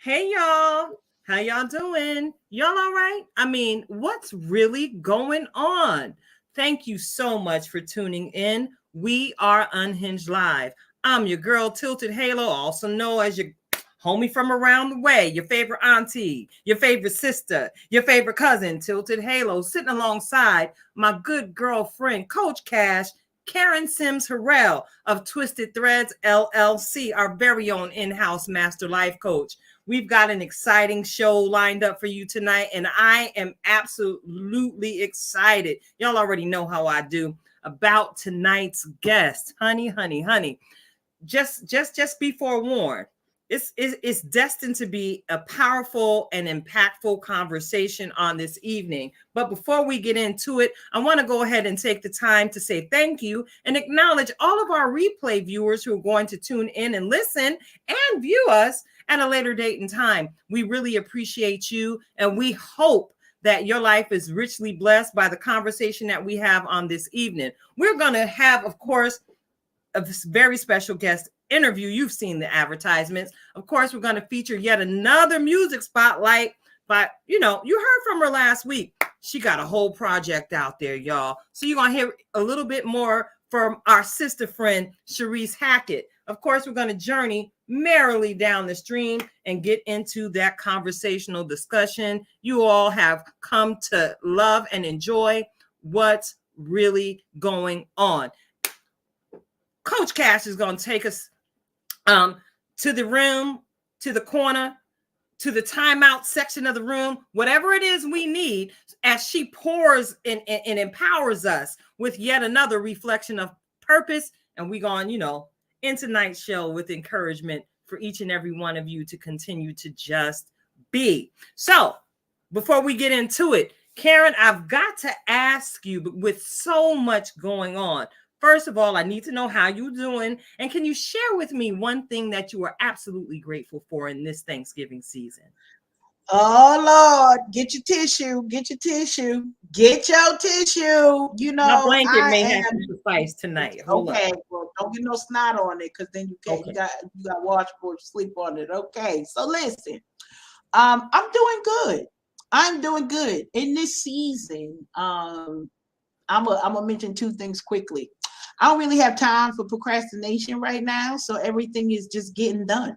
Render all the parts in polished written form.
Hey y'all, how y'all doing? Y'all all right? I mean, what's really going on? Thank you so much for tuning in. We are Unhinged Live. I'm your girl, Tilted Halo, also known as your homie from around the way, your favorite auntie, your favorite sister, your favorite cousin, Tilted Halo, sitting alongside my good girlfriend, Coach Cash, Karen Sims Harrell of Twisted Threads LLC, our very own in-house master life coach. We've got an exciting show lined up for you tonight, and I am absolutely excited. Y'all already know how I do about tonight's guest. Honey. Just be forewarned. It's destined to be a powerful and impactful conversation on this evening. But before we get into it, I want to go ahead and take the time to say thank you and acknowledge all of our replay viewers who are going to tune in and listen and view us at a later date and time. We really appreciate you, and we hope that your life is richly blessed by the conversation that we have on this evening. We're going to have, of course, a very special guest interview. You've seen the advertisements. Of course, we're going to feature yet another music spotlight. But, you heard from her last week. She got a whole project out there, y'all. So you're going to hear a little bit more from our sister friend, Sharice Hackett. Of course, we're going to journey merrily down the stream and get into that conversational discussion you all have come to love and enjoy. What's really going on? Coach Cash is going to take us to the room, to the corner, to the timeout section of the room, whatever it is we need, as she pours and empowers us with yet another reflection of purpose. And we're going, in tonight's show with encouragement for each and every one of you to continue to just be. So before we get into it, Karen, I've got to ask you, but with so much going on, first of all, I need to know how you're doing. And can you share with me one thing that you are absolutely grateful for in this Thanksgiving season? Oh, Lord, get your tissue, get your tissue, get your tissue. My blanket I may am have to suffice tonight. Hold okay. up. Well, don't get no snot on it, because then you can't. Okay. You got washboard sleep on it. Okay, so listen, I'm doing good. I'm doing good in this season. I'm gonna mention two things quickly. I don't really have time for procrastination right now, so everything is just getting done.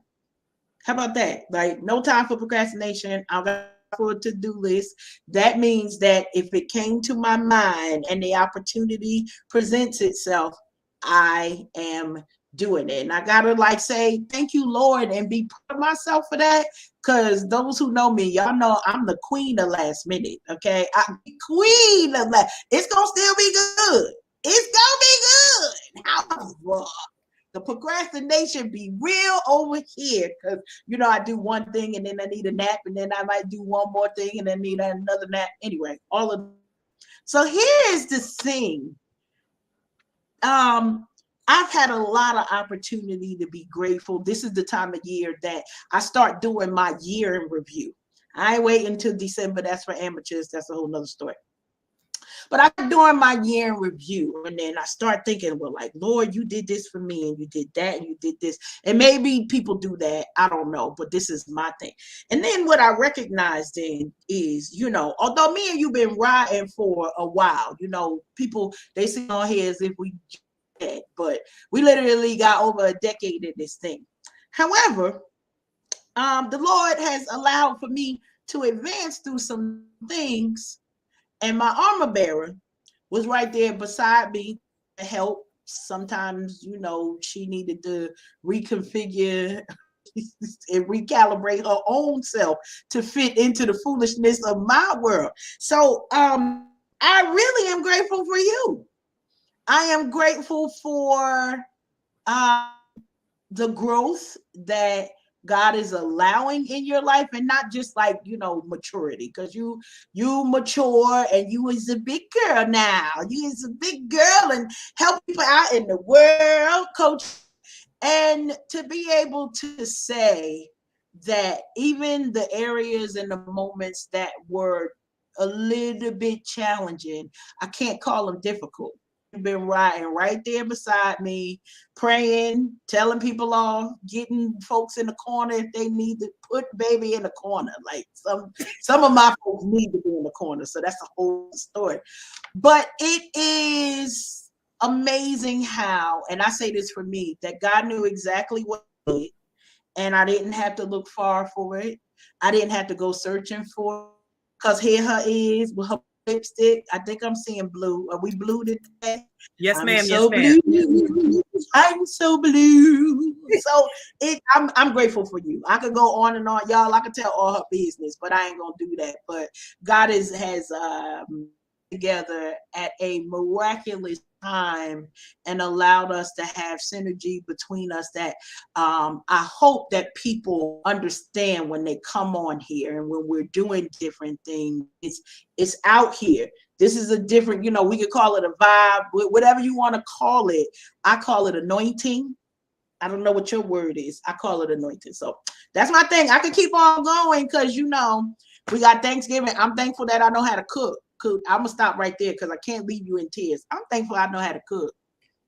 How about that? Like, no time for procrastination. I've got for a to-do list. That means that if it came to my mind and the opportunity presents itself, I am doing it. And I gotta say thank you, Lord, and be proud of myself for that. Because those who know me, y'all know I'm the queen of last minute. Okay, I'm the queen of last. It's gonna still be good. It's gonna be good. However, the procrastination be real over here, because I do one thing and then I need a nap, and then I might do one more thing and then need another nap. Anyway, all of so here's the thing. I've had a lot of opportunity to be grateful. This is the time of year that I start doing my year in review. I ain't waiting until December. That's for amateurs. That's a whole nother story. But I'm doing my year in review, and then I start thinking, well, like, Lord, you did this for me, and you did that, and you did this. And maybe people do that. I don't know, but this is my thing. And then what I recognize then is, although me and you been riding for a while, people, they see on here as if we dead, but we literally got over a decade in this thing. However, the Lord has allowed for me to advance through some things, and my armor bearer was right there beside me to help. Sometimes, she needed to reconfigure and recalibrate her own self to fit into the foolishness of my world. So I really am grateful for you. I am grateful for the growth that God is allowing in your life, and not just maturity, because you mature and you is a big girl now. You is a big girl and help people out in the world, coach. And to be able to say that even the areas and the moments that were a little bit challenging, I can't call them difficult. You've been riding right there beside me, praying, telling people off, getting folks in the corner if they need to put baby in the corner. Like some of my folks need to be in the corner. So that's a whole story. But it is amazing how, and I say this for me, that God knew exactly what I did, and I didn't have to look far for it. I didn't have to go searching for it, because here her is with her lipstick. I think I'm seeing blue. Are we blue today? Yes, ma'am. So yes, ma'am. blue. I'm so blue. So I'm grateful for you. I could go on and on, y'all. I could tell all her business, but I ain't gonna do that. But God has together at a miraculous time and allowed us to have synergy between us that I hope that people understand when they come on here and when we're doing different things. It's out here. This is a different, we could call it a vibe, whatever you want to call it. I call it anointing. I don't know what your word is. I call it anointing. So that's my thing. I could keep on going because we got Thanksgiving. I'm thankful that I know how to cook. I'm gonna stop right there because I can't leave you in tears. I'm thankful I know how to cook.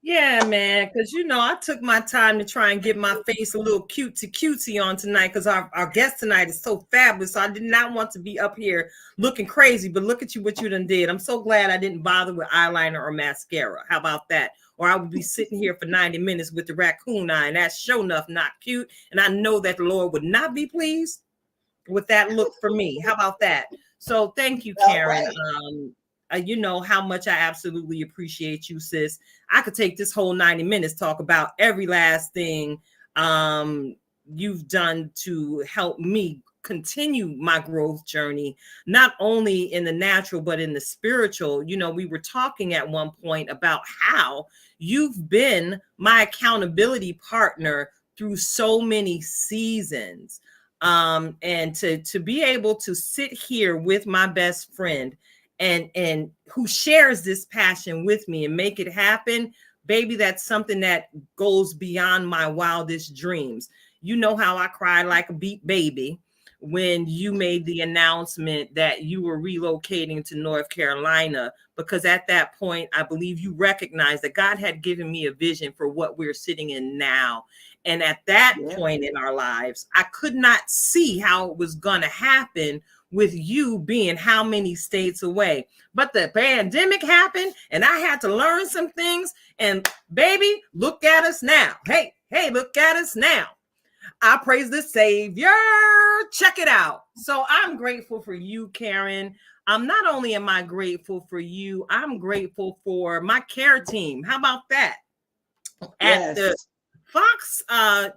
Yeah, man, because I took my time to try and get my face a little cutesy on tonight because our guest tonight is so fabulous. So I did not want to be up here looking crazy, but look at you, what you done did. I'm so glad I didn't bother with eyeliner or mascara. How about that? Or I would be sitting here for 90 minutes with the raccoon eye, and that's sure enough not cute. And I know that the Lord would not be pleased with that look for me. How about that? So thank you, Karen. You know how much I absolutely appreciate you, sis. I could take this whole 90 minutes, talk about every last thing you've done to help me continue my growth journey, not only in the natural, but in the spiritual. We were talking at one point about how you've been my accountability partner through so many seasons. And to be able to sit here with my best friend and who shares this passion with me and make it happen, baby, that's something that goes beyond my wildest dreams. You know how I cried like a beat baby when you made the announcement that you were relocating to North Carolina, because at that point, I believe you recognized that God had given me a vision for what we're sitting in now. And at that point in our lives, I could not see how it was going to happen with you being how many states away. But the pandemic happened and I had to learn some things. And baby, look at us now. Hey, look at us now. I praise the Savior. Check it out. So I'm grateful for you, Karen. Not only am I grateful for you, I'm grateful for my care team. How about that? At the Fox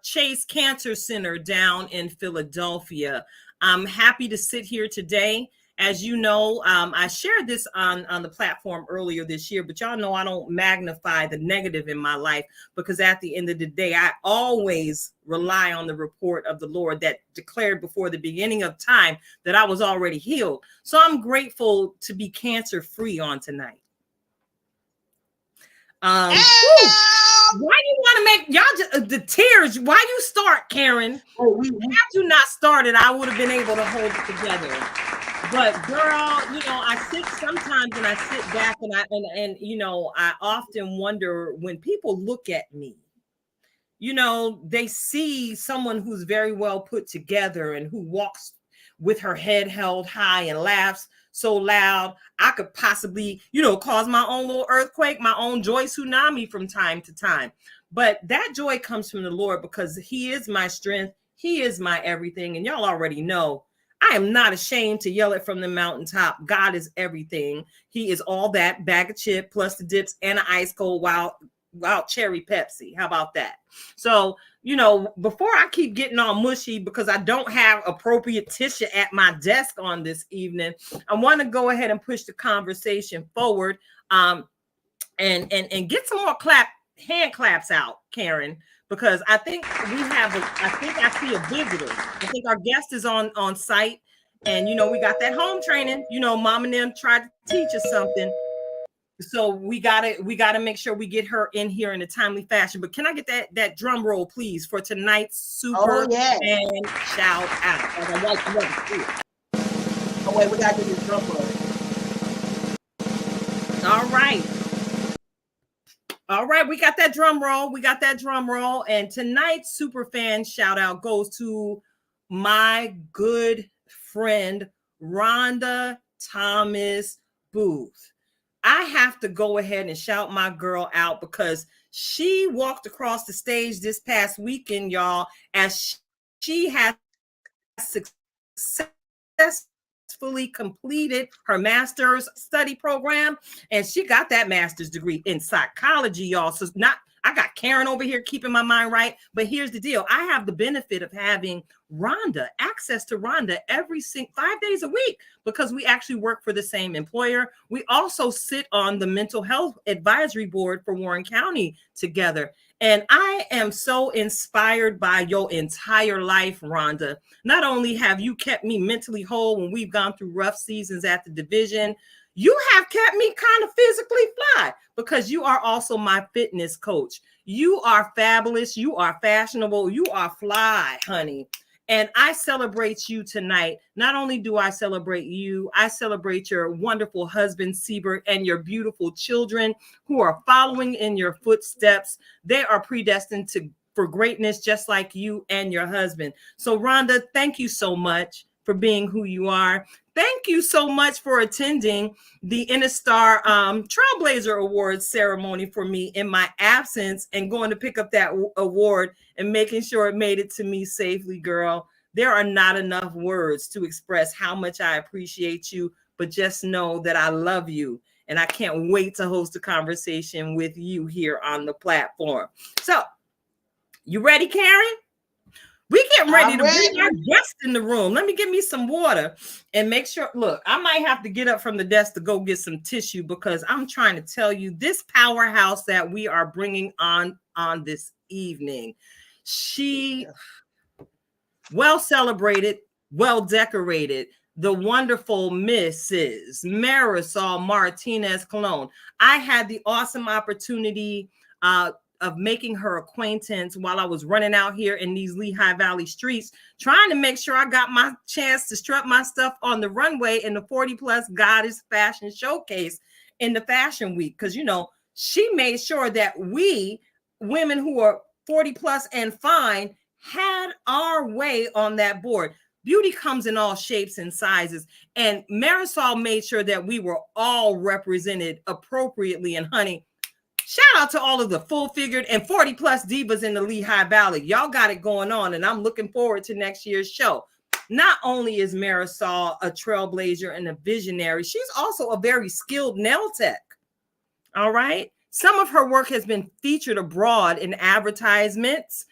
Chase Cancer Center down in Philadelphia. I'm happy to sit here today. As you know, I shared this on the platform earlier this year, but y'all know I don't magnify the negative in my life, because at the end of the day, I always rely on the report of the Lord that declared before the beginning of time that I was already healed. So I'm grateful to be cancer free on tonight. Why you want to make y'all just, the tears? Why you start, Karen? Had you not started, I would have been able to hold it together. But girl, I sit sometimes and I sit back and I often wonder when people look at me, they see someone who's very well put together and who walks with her head held high and laughs so loud, I could possibly, cause my own little earthquake, my own joy tsunami from time to time. But that joy comes from the Lord, because He is my strength. He is my everything. And y'all already know, I am not ashamed to yell it from the mountaintop. God is everything. He is all that bag of chip plus the dips and an ice cold wild cherry Pepsi. How about that? So, before I keep getting all mushy because I don't have appropriate tissue at my desk on this evening, I want to go ahead and push the conversation forward and get some more hand claps out, Karen, because I think I see a visitor. I think our guest is on site, and we got that home training. Mom and them tried to teach us something. So we gotta make sure we get her in here in a timely fashion. But can I get that drum roll, please, for tonight's super fan shout out? Oh wait, we gotta get this drum roll. All right. All right, we got that drum roll. We got that drum roll. And tonight's super fan shout out goes to my good friend, Rhonda Thomas Booth. I have to go ahead and shout my girl out because she walked across the stage this past weekend, y'all, as she has successfully completed her master's study program, and she got that master's degree in psychology, y'all. So not I got Karen over here keeping my mind right, but here's the deal. I have the benefit of having access to Rhonda every 5 days a week because we actually work for the same employer. We also sit on the mental health advisory board for Warren County together. And I am so inspired by your entire life, Rhonda. Not only have you kept me mentally whole when we've gone through rough seasons at the division, you have kept me kind of physically fly because you are also my fitness coach. You are fabulous. You are fashionable. You are fly, honey. And I celebrate you tonight. Not only do I celebrate you, I celebrate your wonderful husband, Siebert, and your beautiful children who are following in your footsteps. They are predestined for greatness, just like you and your husband. So, Rhonda, thank you so much for being who you are. Thank you so much for attending the Interstar Trailblazer Awards ceremony for me in my absence and going to pick up that award and making sure it made it to me safely, girl. There are not enough words to express how much I appreciate you, but just know that I love you. And I can't wait to host a conversation with you here on the platform. So, you ready, Karen? We getting ready to bring our guest in the room. Let me get me some water and make sure. Look, I might have to get up from the desk to go get some tissue because I'm trying to tell you this powerhouse that we are bringing on this evening. She well celebrated, well decorated, the wonderful Mrs. Marisol Martinez Colón. I had the awesome opportunity of making her acquaintance while I was running out here in these Lehigh Valley streets, trying to make sure I got my chance to strut my stuff on the runway in the 40 Plus Goddess Fashion Showcase in the Fashion Week. Because, you know, she made sure that we women who are 40 plus and fine had our way on that board. Beauty comes in all shapes and sizes. And Marisol made sure that we were all represented appropriately. And honey, shout out to all of the full-figured and 40 plus divas in the Lehigh Valley. Y'all got it going on, and I'm looking forward to next year's show. Not only is Marisol a trailblazer and a visionary, she's also a very skilled nail tech. All right. Some of her work has been featured abroad in advertisements.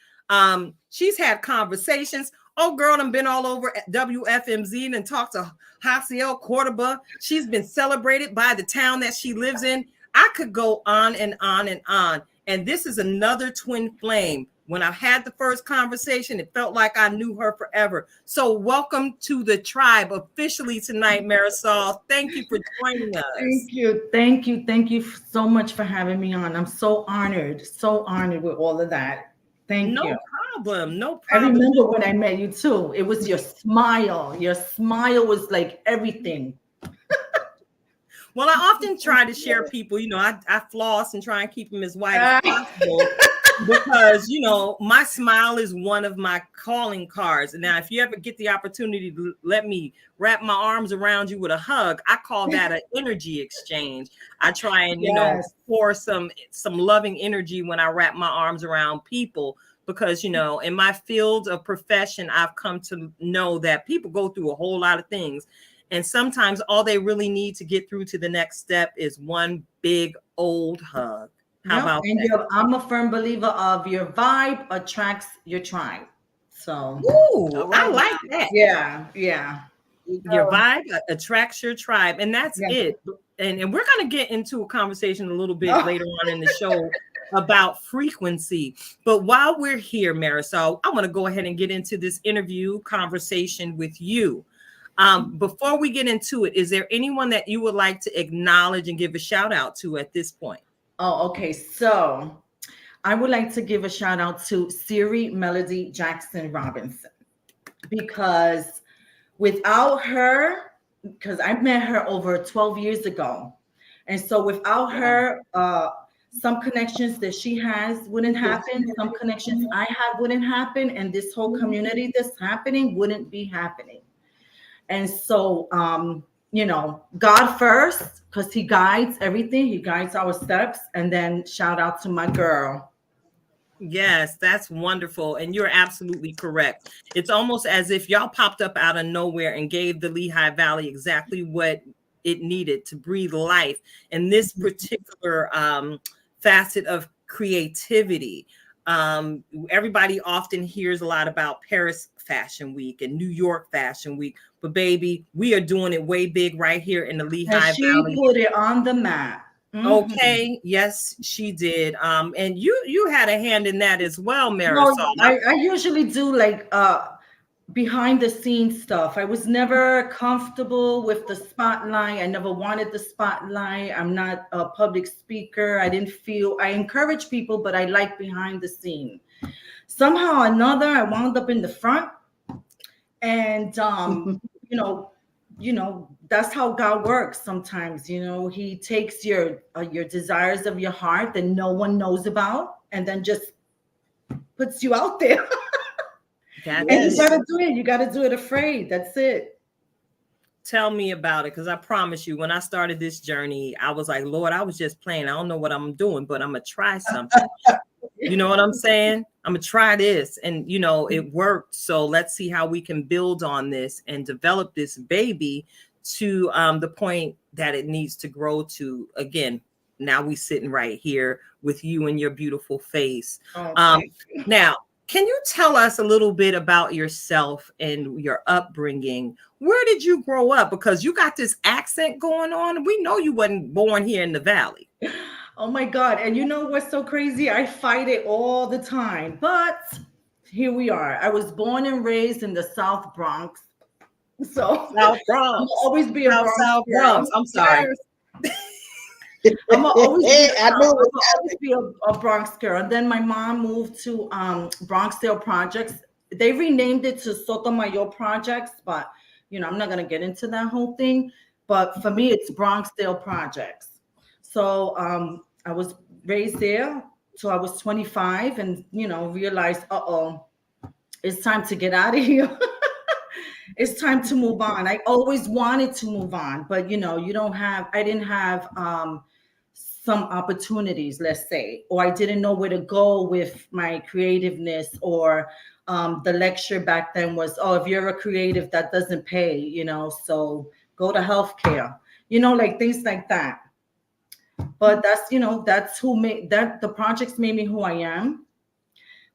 She's had conversations. Oh, girl, I've been all over WFMZ and talked to Haciel Cordoba. She's been celebrated by the town that she lives in. I could go on and on and on. And this is another twin flame. When I had the first conversation, it felt like I knew her forever. So welcome to the tribe officially tonight, Marisol. Thank you for joining us. Thank you. Thank you. Thank you so much for having me on. I'm so honored with all of that. Thank you. No problem. I remember when I met you too. It was your smile. Your smile was like everything. Well, I often try to share people, you know, I floss and try and keep them as white as possible because, you know, my smile is one of my calling cards. Now, if you ever get the opportunity to let me wrap my arms around you with a hug, I call that an energy exchange. I try and, you know, pour some loving energy when I wrap my arms around people because, you know, in my field of profession, I've come to know that people go through a whole lot of things. And sometimes all they really need to get through to the next step is one big old hug. How about that? I'm a firm believer of your vibe attracts your tribe. So, I like that. Yeah. Your vibe attracts your tribe. And that's it. And we're going to get into a conversation a little bit later on in the show about frequency. But while we're here, Marisol, I want to go ahead and get into this interview conversation with you. Before we get into it, is there anyone that you would like to acknowledge and give a shout out to at this point? Oh, okay. So I would like to give a shout out to Siri Melody Jackson Robinson because without her, because I met her over 12 years ago. And so without her Some connections that she has wouldn't happen. Some connections I have wouldn't happen. And this whole community that's happening wouldn't be happening. And so, you know, God first, because he guides everything. He guides our steps. And then shout out to my girl. Yes, that's wonderful. And you're absolutely correct. It's almost as if y'all popped up out of nowhere and gave the Lehigh Valley exactly what it needed to breathe life in this particular facet of creativity. Everybody often hears a lot about Paris Fashion Week and New York Fashion Week, but baby, we are doing it way big right here in the Lehigh And she Valley. put it on the map. Okay, yes, she did. And you had a hand in that as well, Marisol. Well, I usually do like behind the scenes stuff. I was never comfortable with the spotlight. I never wanted the spotlight. I'm not a public speaker. I didn't feel I encourage people, but I like behind the scene. Somehow or another, I wound up in the front. And you know, that's how God works sometimes. You know, he takes your desires of your heart that no one knows about and then just puts you out there. And you gotta do it. You gotta do it afraid. That's it. Tell me about it, because I promise you, when I started this journey, I was like, Lord, I was just playing. I don't know what I'm doing, but I'm gonna try something. You know what I'm saying? I'm gonna try this, and you know it worked. So let's see how we can build on this and develop this baby to the point that it needs to grow to. Again, now we sitting right here with you and your beautiful face. Now, can you tell us a little bit about yourself and your upbringing? Where did you grow up? Because you got this accent going on. We know you wasn't born here in the Valley. Oh my God. And you know what's so crazy? I fight it all the time. But here we are. I was born and raised in the South Bronx. So South Bronx. I'll always be a Bronx. South Bronx. I'm sorry. I'm gonna always be a Bronx girl. And then my mom moved to Bronxdale Projects. They renamed it to Sotomayor Projects, but you know, I'm not gonna get into that whole thing. But for me, it's Bronxdale Projects. So I was raised there till I was 25, and you know, realized, it's time to get out of here. It's time to move on. I always wanted to move on, but you know, I didn't have some opportunities, let's say, or I didn't know where to go with my creativeness, or the lecture back then was, oh, if you're a creative, that doesn't pay, you know, so go to healthcare, you know, like things like that. But that's, you know, that's who made that. The projects made me who I am.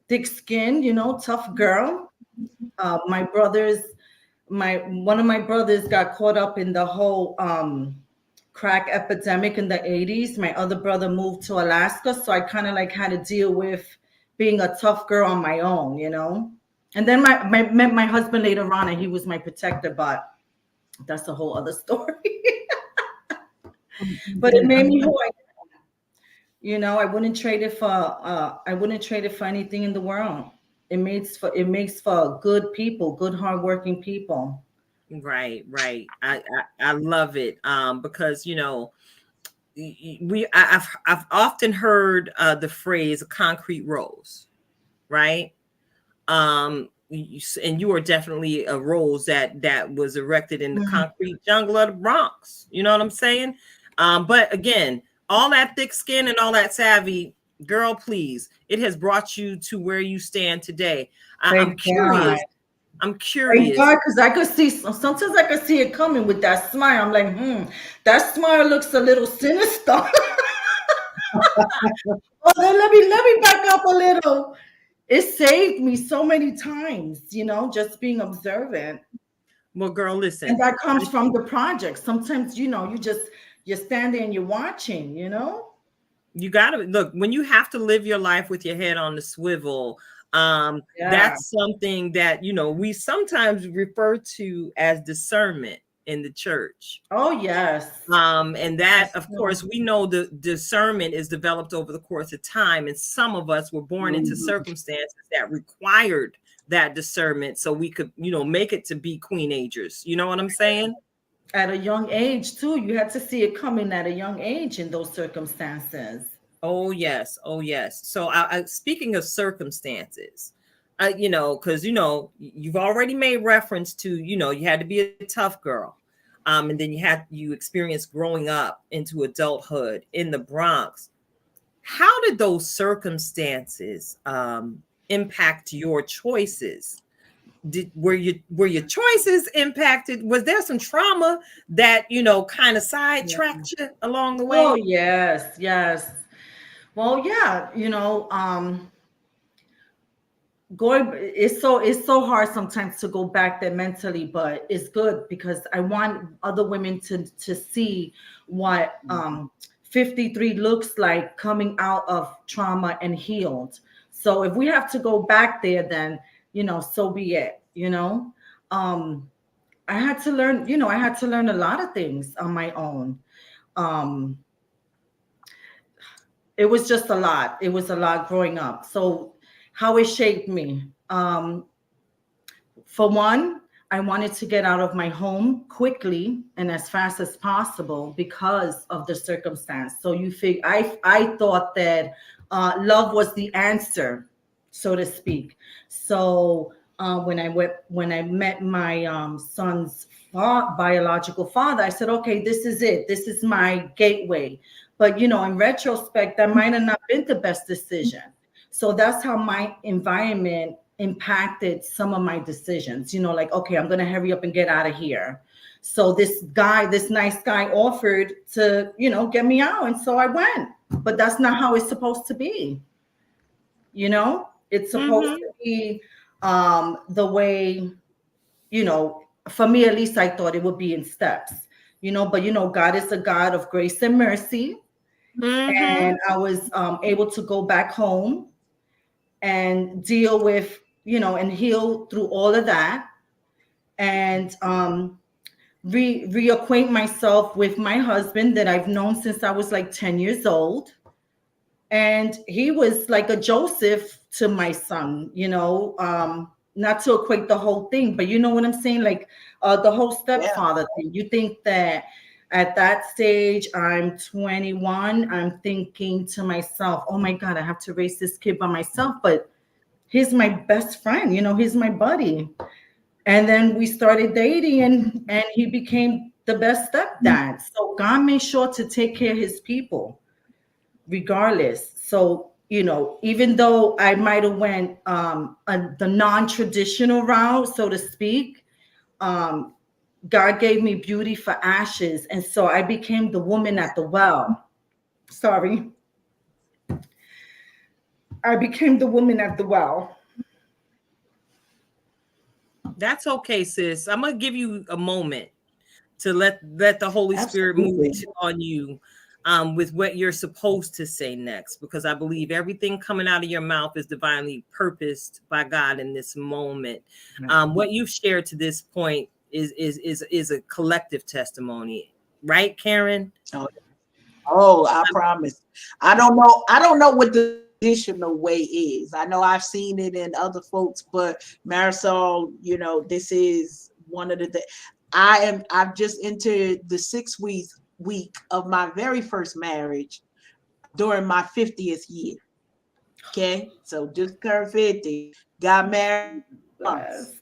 Thick skin, you know, tough girl. My brothers, one of my brothers got caught up in the whole crack epidemic in the 80s. My other brother moved to Alaska, so I kind of like had to deal with being a tough girl on my own, you know. And then met my husband later on, and he was my protector, but that's a whole other story. But it made me who I am. You know, I wouldn't trade it for anything in the world. It makes for good people, good hardworking people. Right. I love it. Because you know, I've often heard the phrase concrete rose, right? And you are definitely a rose that was erected in the concrete jungle of the Bronx. You know what I'm saying? But again, all that thick skin and all that savvy, girl, please, it has brought you to where you stand today. I'm curious. I'm curious because I could see sometimes I could see it coming with that smile. I'm like, that smile looks a little sinister. Well, then let me back up a little. It saved me so many times, you know, just being observant. Well, girl, listen. And that comes from the project. Sometimes, you know, you're standing and you're watching, you know. You gotta look when you have to live your life with your head on the swivel. That's something that, you know, we sometimes refer to as discernment in the church. Oh, yes. And that, of course, we know the discernment is developed over the course of time. And some of us were born into circumstances that required that discernment so we could, you know, make it to be queenagers. You know what I'm saying? At a young age, too. You had to see it coming at a young age in those circumstances. Oh yes, oh yes. So, speaking of circumstances, because you've already made reference to, you had to be a tough girl, and then you experienced growing up into adulthood in the Bronx. How did those circumstances impact your choices? Were your choices impacted? Was there some trauma that kind of Yeah. sidetracked you along the Oh way? yes, yes. Well, yeah, going it's so hard sometimes to go back there mentally, but it's good because I want other women to see what 53 looks like coming out of trauma and healed. So if we have to go back there, then so be it. um I had to learn a lot of things on my own. um it was just a lot. It was a lot growing up. So how it shaped me. For one, I wanted to get out of my home quickly and as fast as possible because of the circumstance. So I thought that love was the answer, so to speak. So when I met my son's biological father, I said, okay, this is it. This is my gateway. But in retrospect, that might have not been the best decision. So that's how my environment impacted some of my decisions. Like, okay, I'm gonna hurry up and get out of here. So this nice guy offered to, get me out. And so I went. But that's not how it's supposed to be. It's supposed to Mm-hmm. be the way, for me at least, I thought it would be in steps. But God is a God of grace and mercy. Mm-hmm. And I was able to go back home and deal with, and heal through all of that, and reacquaint myself with my husband that I've known since I was like 10 years old. And he was like a Joseph to my son, not to equate the whole thing, but you know what I'm saying? Like the whole Yeah. stepfather thing. You think that at that stage, I'm 21, I'm thinking to myself, oh my God, I have to raise this kid by myself. But he's my best friend, he's my buddy. And then we started dating, and he became the best stepdad. So God made sure to take care of his people regardless. So, even though I might have went the non-traditional route, so to speak, um, God gave me beauty for ashes. And so I became the woman at the well. Sorry. I became the woman at the well. That's okay, sis. I'm gonna give you a moment to let the Holy Spirit move Absolutely. on you with what you're supposed to say next, because I believe everything coming out of your mouth is divinely purposed by God in this moment. What you've shared to this point is a collective testimony, right, Karen? Oh, oh, I promise. I don't know what the traditional way is. I know I've seen it in other folks, but Marisol, this is one of the things. I've just entered the 6th week of my very first marriage during my 50th year. Okay. So just turned 50, got married months. Yes.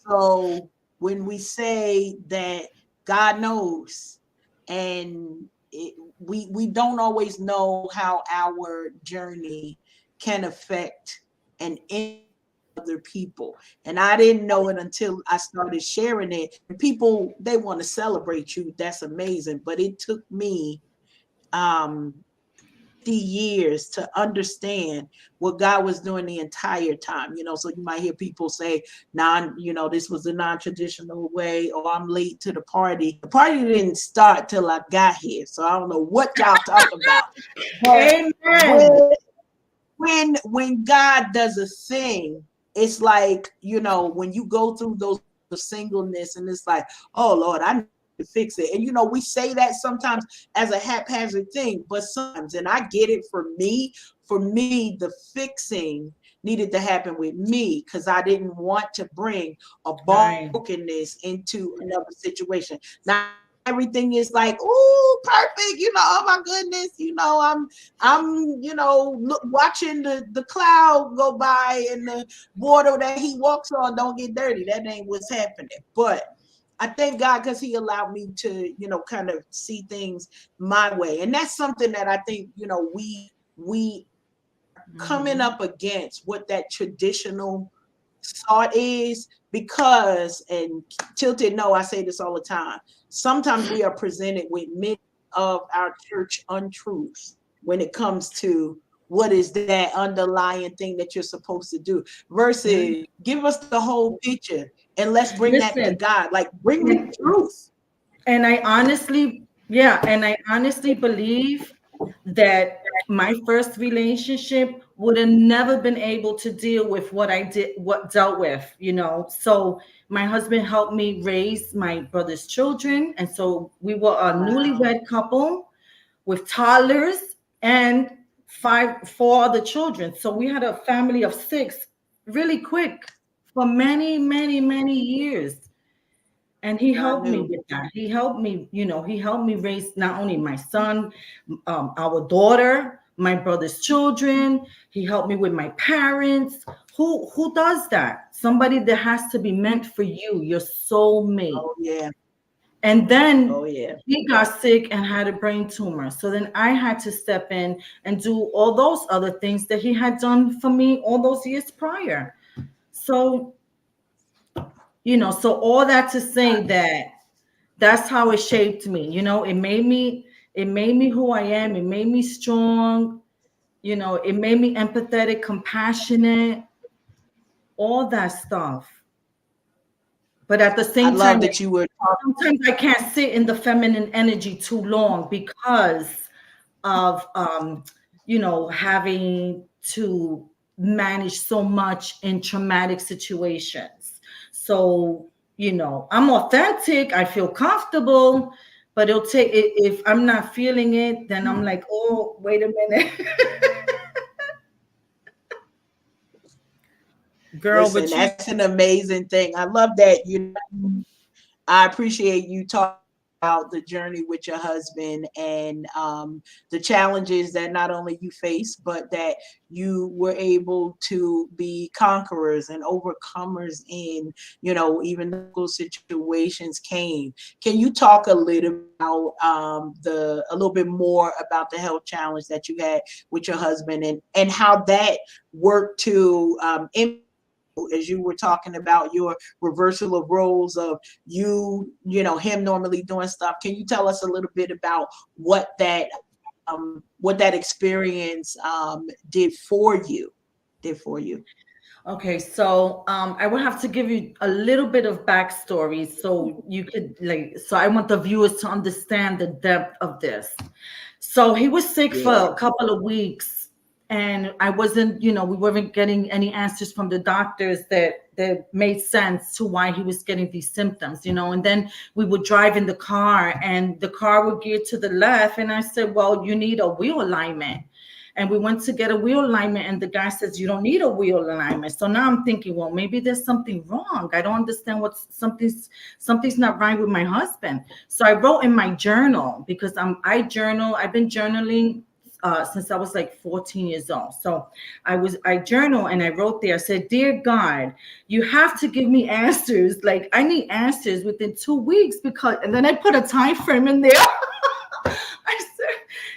So when we say that God knows, and we don't always know how our journey can affect and impact other people. And I didn't know it until I started sharing it. And people, they want to celebrate you. That's amazing. But it took me um 50 years to understand what God was doing the entire time. So you might hear people say, this was the non-traditional way, or I'm late to the party. The party didn't start till I got here. So I don't know what y'all talk about. But Amen. when God does a thing, it's like, when you go through those singleness, and it's like, oh Lord, I need to fix it. And we say that sometimes as a haphazard thing, but sometimes, and I get it, for me, the fixing needed to happen with me, because I didn't want to bring a Right. brokenness into another situation. Now, everything is like, oh, perfect. Oh my goodness. I'm watching the cloud go by and the water that he walks on don't get dirty. That ain't what's happening. But I thank God because he allowed me to, kind of see things my way. And that's something that I think, we coming up against what that traditional thought is, because, and Tilted, no, I say this all the time, sometimes we are presented with many of our church untruths when it comes to what is that underlying thing that you're supposed to do, versus give us the whole picture and let's bring that to God. Like, bring the truth. And I honestly believe that my first relationship would have never been able to deal with what I dealt with, So my husband helped me raise my brother's children. And so we were a newlywed couple with toddlers and four other children. So we had a family of 6 really quick for many, many, many years. And he helped me with that. He helped me, he helped me raise not only my son, our daughter, my brother's children. He helped me with my parents. Who does that? Somebody that has to be meant for you, your soulmate. Oh, yeah. And then he got sick and had a brain tumor. So then I had to step in and do all those other things that he had done for me all those years prior. So so all that to say that that's how it shaped me. It made me who I am. It made me strong. It made me empathetic, compassionate, all that stuff. But at the same time, I love that you were sometimes I can't sit in the feminine energy too long because of having to manage so much in traumatic situations. So, I'm authentic, I feel comfortable, but it'll take if I'm not feeling it, then I'm like, oh, wait a minute. Girl, listen, that's an amazing thing. I love that. I appreciate you talking about the journey with your husband and the challenges that not only you face, but that you were able to be conquerors and overcomers in, even those situations came. Can you talk a little about a little bit more about the health challenge that you had with your husband and how that worked to as you were talking about your reversal of roles of him normally doing stuff. Can you tell us a little bit about what that experience did for you? Okay, so I will have to give you a little bit of backstory so you could so I want the viewers to understand the depth of this. So he was sick for a couple of weeks. And I wasn't, we weren't getting any answers from the doctors that made sense to why he was getting these symptoms, and then we would drive in the car and the car would gear to the left. And I said, well, you need a wheel alignment. And we went to get a wheel alignment and the guy says, you don't need a wheel alignment. So now I'm thinking, well, maybe there's something wrong. I don't understand something's not right with my husband. So I wrote in my journal because I journal. I've been journaling since I was like 14 years old. So I journal and I wrote there, I said, dear God, you have to give me answers. Like I need answers within 2 weeks and then I put a time frame in there. I said,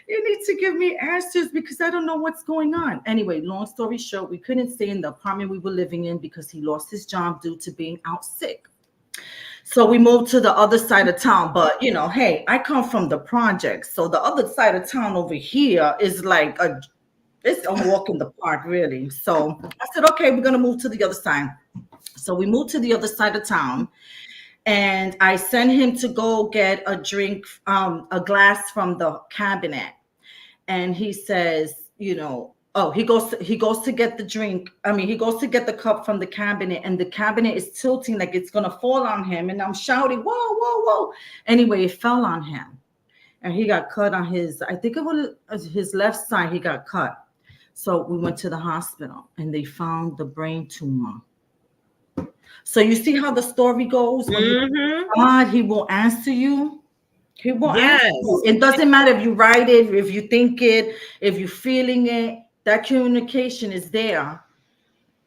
you need to give me answers because I don't know what's going on. Anyway, long story short, we couldn't stay in the apartment we were living in because he lost his job due to being out sick. So we moved to the other side of town. But, hey, I come from the projects. So the other side of town over here is like it's a walk in the park, really. So I said, okay, we're going to move to the other side. So we moved to the other side of town. And I sent him to go get a drink, a glass from the cabinet. And he says, he goes to get the drink. He goes to get the cup from the cabinet and the cabinet is tilting like it's going to fall on him. And I'm shouting, whoa, whoa, whoa. Anyway, it fell on him and he got cut on I think it was his left side. He got cut. So we went to the hospital and they found the brain tumor. So you see how the story goes? When God, he will answer you. He will Yes. ask you. It doesn't matter if you write it, if you think it, if you're feeling it, that communication is there.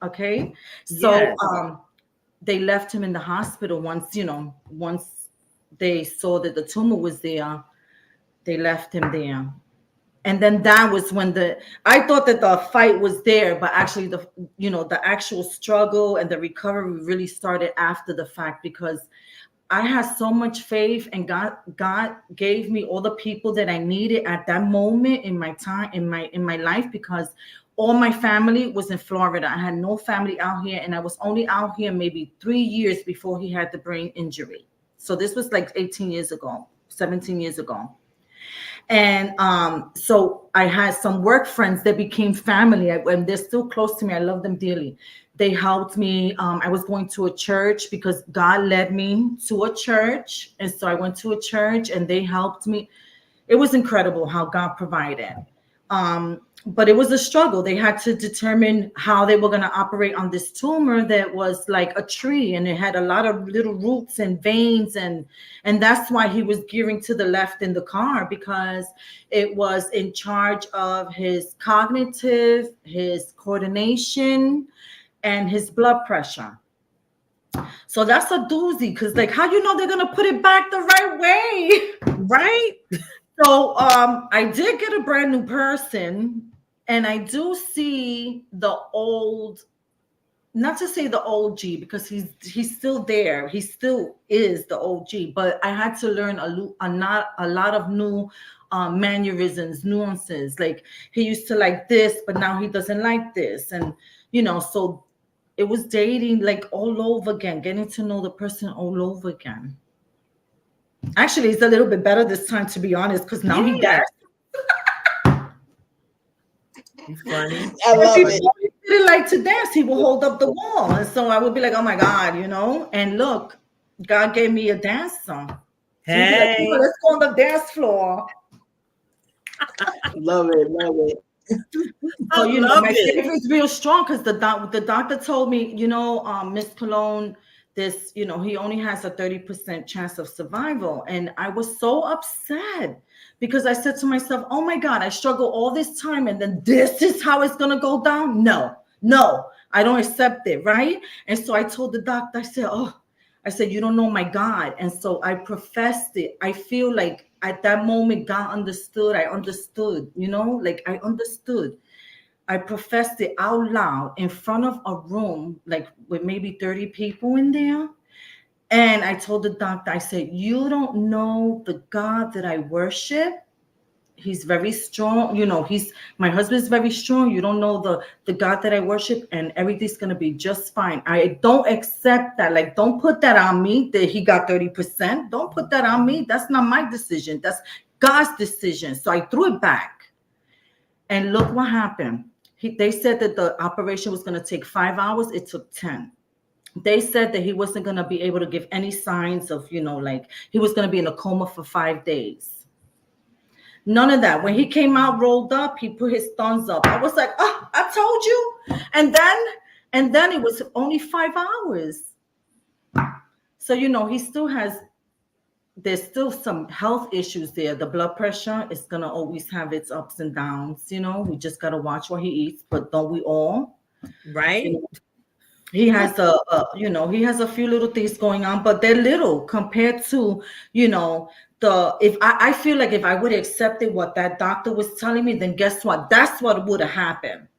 Okay. So Yes. they left him in the hospital once they saw that the tumor was there, they left him there. And then that was when I thought that the fight was there, but actually the actual struggle and the recovery really started after the fact, because I had so much faith, and God gave me all the people that I needed at that moment in my time, in my life, because all my family was in Florida. I had no family out here, and I was only out here maybe 3 years before he had the brain injury. So this was like 18 years ago, 17 years ago. And so I had some work friends that became family, and they're still close to me. I love them dearly. They helped me. I was going to a church because God led me to a church. And so I went to a church and they helped me. It was incredible how God provided. But it was a struggle. They had to determine how they were going to operate on this tumor that was like a tree, and it had a lot of little roots and veins, and that's why he was gearing to the left in the car, because it was in charge of his cognitive, his coordination, and his blood pressure. So that's a doozy, because like, how they're going to put it back the right way? Right. So I did get a brand new person, and I do see the old, not to say the old G, because he's still there. He still is the old G, but I had to learn a lot of new mannerisms, nuances. Like, he used to like this, but now he doesn't like this. And, so it was dating like all over again, getting to know the person all over again. Actually, it's a little bit better this time, to be honest, because now he dances. You funny. I love it. He didn't like to dance. He would hold up the wall, and so I would be like, "Oh my God," And look, God gave me a dance song. Hey, Like, let's go on the dance floor. Love it. So my faith is real strong, because the doctor told me, Miss Colón, this, he only has a 30% chance of survival. And I was so upset, because I said to myself, oh my God, I struggle all this time, and then this is how it's gonna go down. No, I don't accept it, right? And so I told the doctor, I said, you don't know my God. And so I professed it. I feel like at that moment, God understood. I understood, I understood. I professed it out loud in front of a room, like with maybe 30 people in there. And I told the doctor, I said, you don't know the God that I worship. He's very strong. My husband's very strong. You don't know the God that I worship, and everything's going to be just fine. I don't accept that. Like, don't put that on me that he got 30%. Don't put that on me. That's not my decision. That's God's decision. So I threw it back, and look what happened. They said that the operation was going to take 5 hours. It took 10. They said that he wasn't going to be able to give any signs of, like he was going to be in a coma for 5 days. None of that. When he came out rolled up, he put his thumbs up. I was like, oh, I told you. And then it was only 5 hours. So, he still there's still some health issues there. The blood pressure is going to always have its ups and downs. We just got to watch what he eats, but don't we all? Right. He has he has a few little things going on, but they're little compared to, if I feel like if I would have accepted what that doctor was telling me, then guess what? That's what would have happened.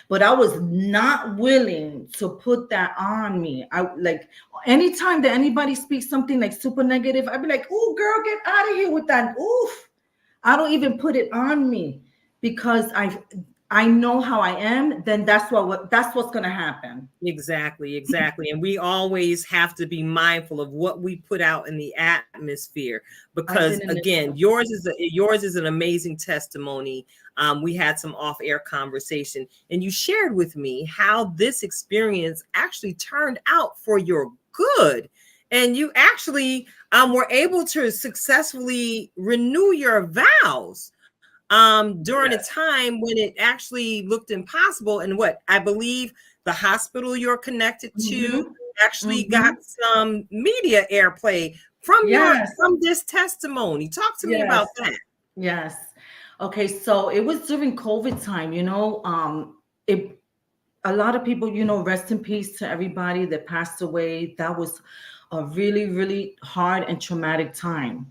But I was not willing to put that on me. I like anytime that anybody speaks something like super negative, I'd be like, "Ooh, girl, get out of here with that." Oof. I don't even put it on me, because I know how I am. Then that's what's going to happen. Exactly. And we always have to be mindful of what we put out in the atmosphere, because again, yours is an amazing testimony. We had some off-air conversation, and you shared with me how this experience actually turned out for your good, and you actually were able to successfully renew your vows during a time when it actually looked impossible. And what I believe the hospital you're connected to actually got some media airplay from Yes. from this testimony. Talk to me about that. Yes. Okay, so it was during COVID time, it a lot of people, rest in peace to everybody that passed away. That was a really, really hard and traumatic time,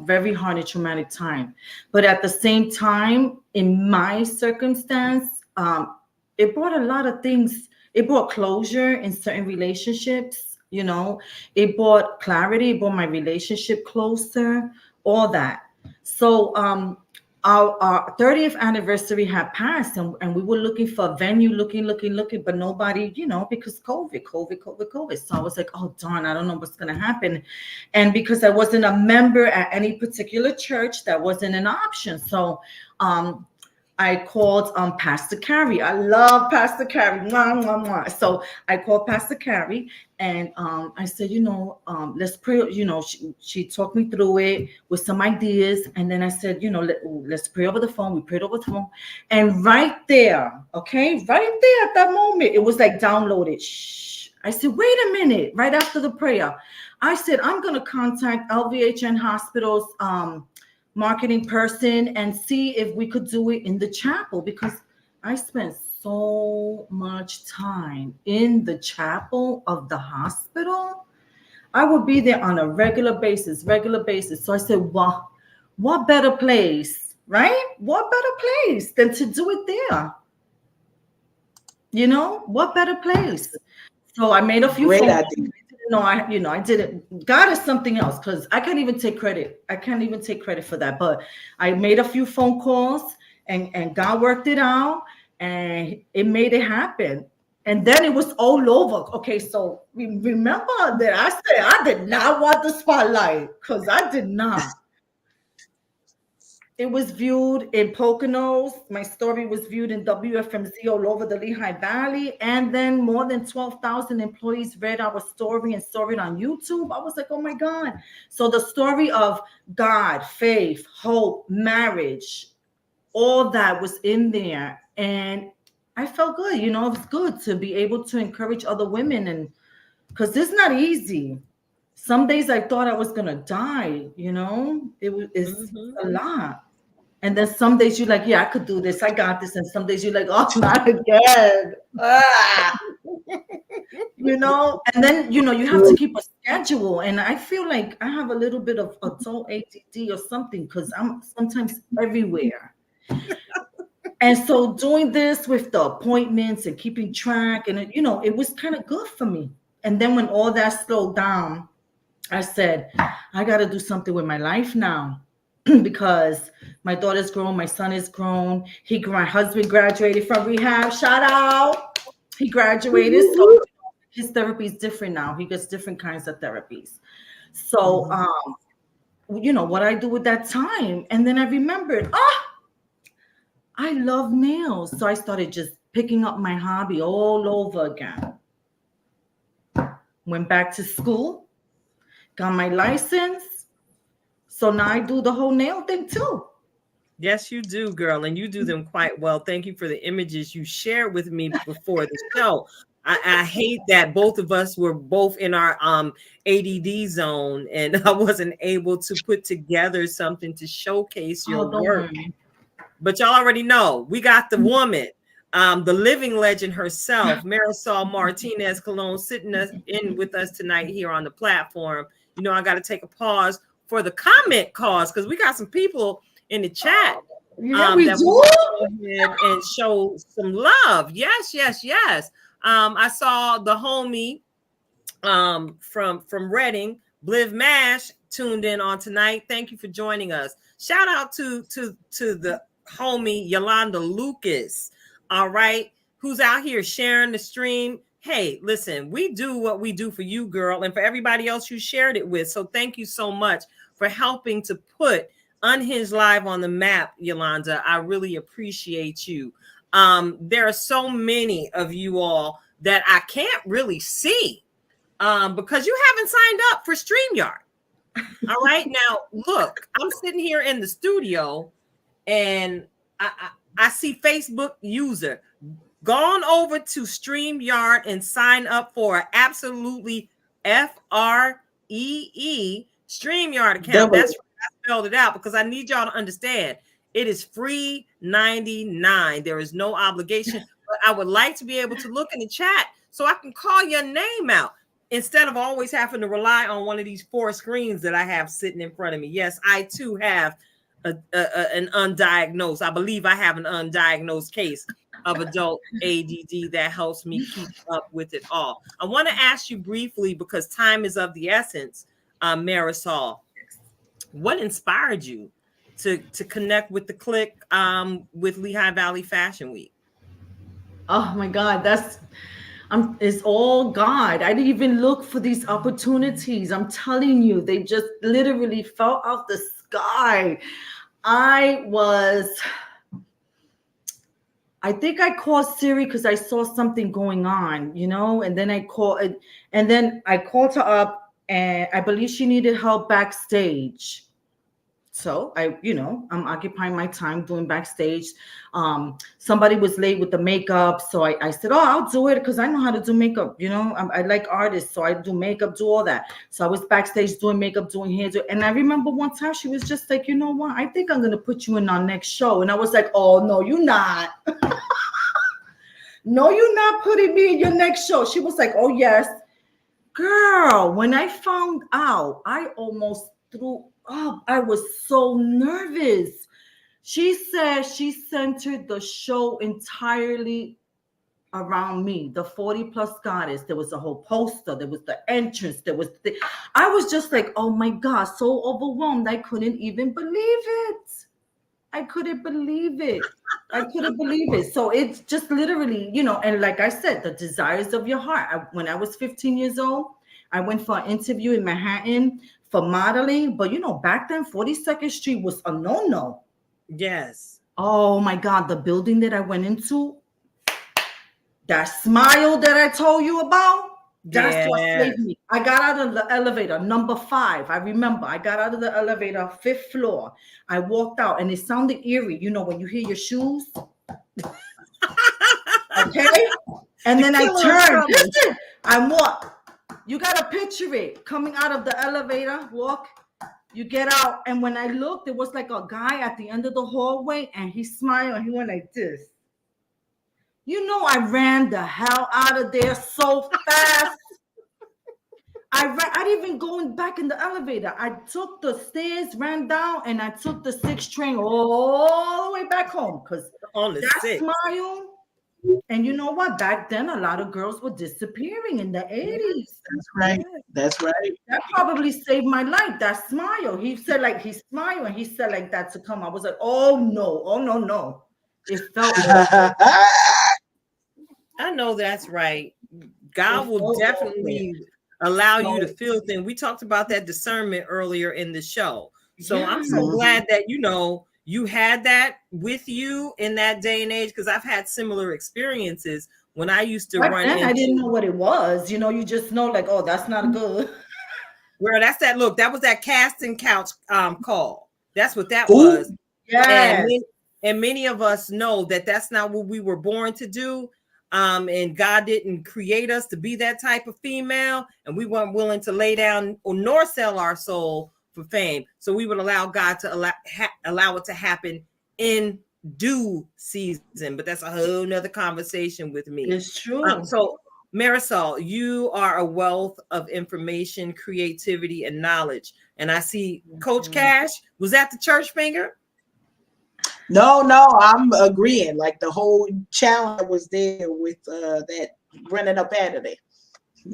very hard and traumatic time. But at the same time, in my circumstance, it brought a lot of things. It brought closure in certain relationships, it brought clarity, it brought my relationship closer, all that. So, our 30th anniversary had passed, and we were looking for a venue, looking, but nobody, because COVID. So I was like, oh darn, I don't know what's gonna happen. And because I wasn't a member at any particular church, that wasn't an option. So I called Pastor Carrie. I love Pastor Carrie. Mwah, mwah, mwah. So I called Pastor Carrie, and I said, let's pray. She talked me through it with some ideas, and then I said, let's pray over the phone. We prayed over the phone, and right there, right there at that moment, it was like downloaded. Shh. I said, wait a minute. Right after the prayer, I said, I'm gonna contact LVHN Hospital's marketing person and see if we could do it in the chapel, because I spent so much time in the chapel of the hospital. I would be there on a regular basis. So I said, well, what better place, right? What better place than to do it there? What better place? So I made a few phone calls. No, I didn't. God is something else, because I can't even take credit. I can't even take credit for that. But I made a few phone calls, and God worked it out, and it made it happen. And then it was all over. Okay, so remember that I said I did not want the spotlight, because I did not. It was viewed in Poconos. My story was viewed in WFMZ all over the Lehigh Valley. And then more than 12,000 employees read our story and saw it on YouTube. I was like, oh my God. So the story of God, faith, hope, marriage, all that was in there. And I felt good. It was good to be able to encourage other women. And because it's not easy. Some days I thought I was going to die, it's a lot. And then some days you're like, yeah, I could do this. I got this. And some days you're like, oh, not again. And then, you have to keep a schedule. And I feel like I have a little bit of adult ADD or something, because I'm sometimes everywhere. And so doing this with the appointments and keeping track, and it was kind of good for me. And then when all that slowed down, I said, I got to do something with my life now. Because my daughter's grown, my son is grown. My husband graduated from rehab. Shout out. He graduated. So his therapy is different now. He gets different kinds of therapies. So, what I do with that time. And then I remembered, I love nails. So I started just picking up my hobby all over again. Went back to school, got my license. So now I do the whole nail thing too. Yes, you do, girl. And you do them quite well. Thank you for the images you shared with me before the show. I hate that both of us were both in our ADD zone, and I wasn't able to put together something to showcase your work. But y'all already know we got the woman, the living legend herself, Marisol Martinez Colón, sitting in with us tonight here on the platform. I got to take a pause for the comment calls, because we got some people in the chat. Yeah, we do. Go ahead and show some love. Yes. I saw the homie from Reading, Bliv Mash, tuned in on tonight. Thank you for joining us. Shout out to the homie Yolanda Lucas. All right, who's out here sharing the stream. Hey, listen, we do what we do for you, girl, and for everybody else you shared it with. So thank you so much for helping to put Unhinged Live on the map, Yolanda. I really appreciate you. There are so many of you all that I can't really see because you haven't signed up for StreamYard. All right, now look, I'm sitting here in the studio, and I see Facebook user. Gone over to StreamYard and sign up for absolutely FREE StreamYard account. Double That's it. right. I spelled it out because I need y'all to understand. It is free 99. There is no obligation. But I would like to be able to look in the chat so I can call your name out instead of always having to rely on one of these 4 screens that I have sitting in front of me. Yes, I too have an undiagnosed. I believe I have an undiagnosed case of adult ADD that helps me keep up with it all. I want to ask you briefly, because time is of the essence, Marisol, what inspired you to connect with the clique with Lehigh Valley Fashion Week? Oh my God, it's all God. I didn't even look for these opportunities. I'm telling you, they just literally fell out the sky. I think I called Siri because I saw something going on, and then I called her up, and I believe she needed help backstage. So I'm occupying my time doing backstage. Somebody was late with the makeup. So I said, oh, I'll do it because I know how to do makeup. I like artists. So I do makeup, do all that. So I was backstage doing makeup, doing hair. And I remember one time she was just like, you know what? I think I'm going to put you in our next show. And I was like, oh, no, you're not. No, you're not putting me in your next show. She was like, oh, yes. Girl, when I found out, I almost threw up. I was so nervous. She said she centered the show entirely around me, the 40 plus goddess. There was a whole poster. There was the entrance. I was just like, oh my God, so overwhelmed. I couldn't even believe it. I couldn't believe it. So it's just literally, and like I said, the desires of your heart. When I was 15 years old, I went for an interview in Manhattan for modeling. But, back then, 42nd Street was a no-no. Yes. Oh, my God. The building that I went into, that smile that I told you about, that's what saved me. I got out of the elevator, number 5. I remember I got out of the elevator, 5th floor. I walked out and it sounded eerie. When you hear your shoes. Okay. And then I turned. Listen, I walked. You got to picture it. Coming out of the elevator, walk. You get out. And when I looked, there was like a guy at the end of the hallway and he smiled and he went like this. I ran the hell out of there so fast. I didn't even go back in the elevator. I took the stairs, ran down, and I took the 6 train all the way back home. Because that smile, and you know what? Back then, a lot of girls were disappearing in the 80s. That's right. That's right. That probably saved my life. That smile. He said like he smiled and he said like that to come. I was like, oh no. It felt I know that's right. God will definitely allow you to feel things. We talked about that discernment earlier in the show. So I'm so glad that, you had that with you in that day and age, because I've had similar experiences when I used to run into. I didn't know what it was. You just know like, oh, that's not good. Girl, that's that. Look, that was that casting couch call. That's what that was. Yeah. And many of us know that that's not what we were born to do. And God didn't create us to be that type of female, and we weren't willing to lay down nor sell our soul for fame. So we would allow God to allow it to happen in due season. But that's a whole nother conversation with me. It's true. So Marisol, you are a wealth of information, creativity, and knowledge. And I see Coach Cash, was that the church finger? No, I'm agreeing. Like the whole challenge was there with that running up out of there.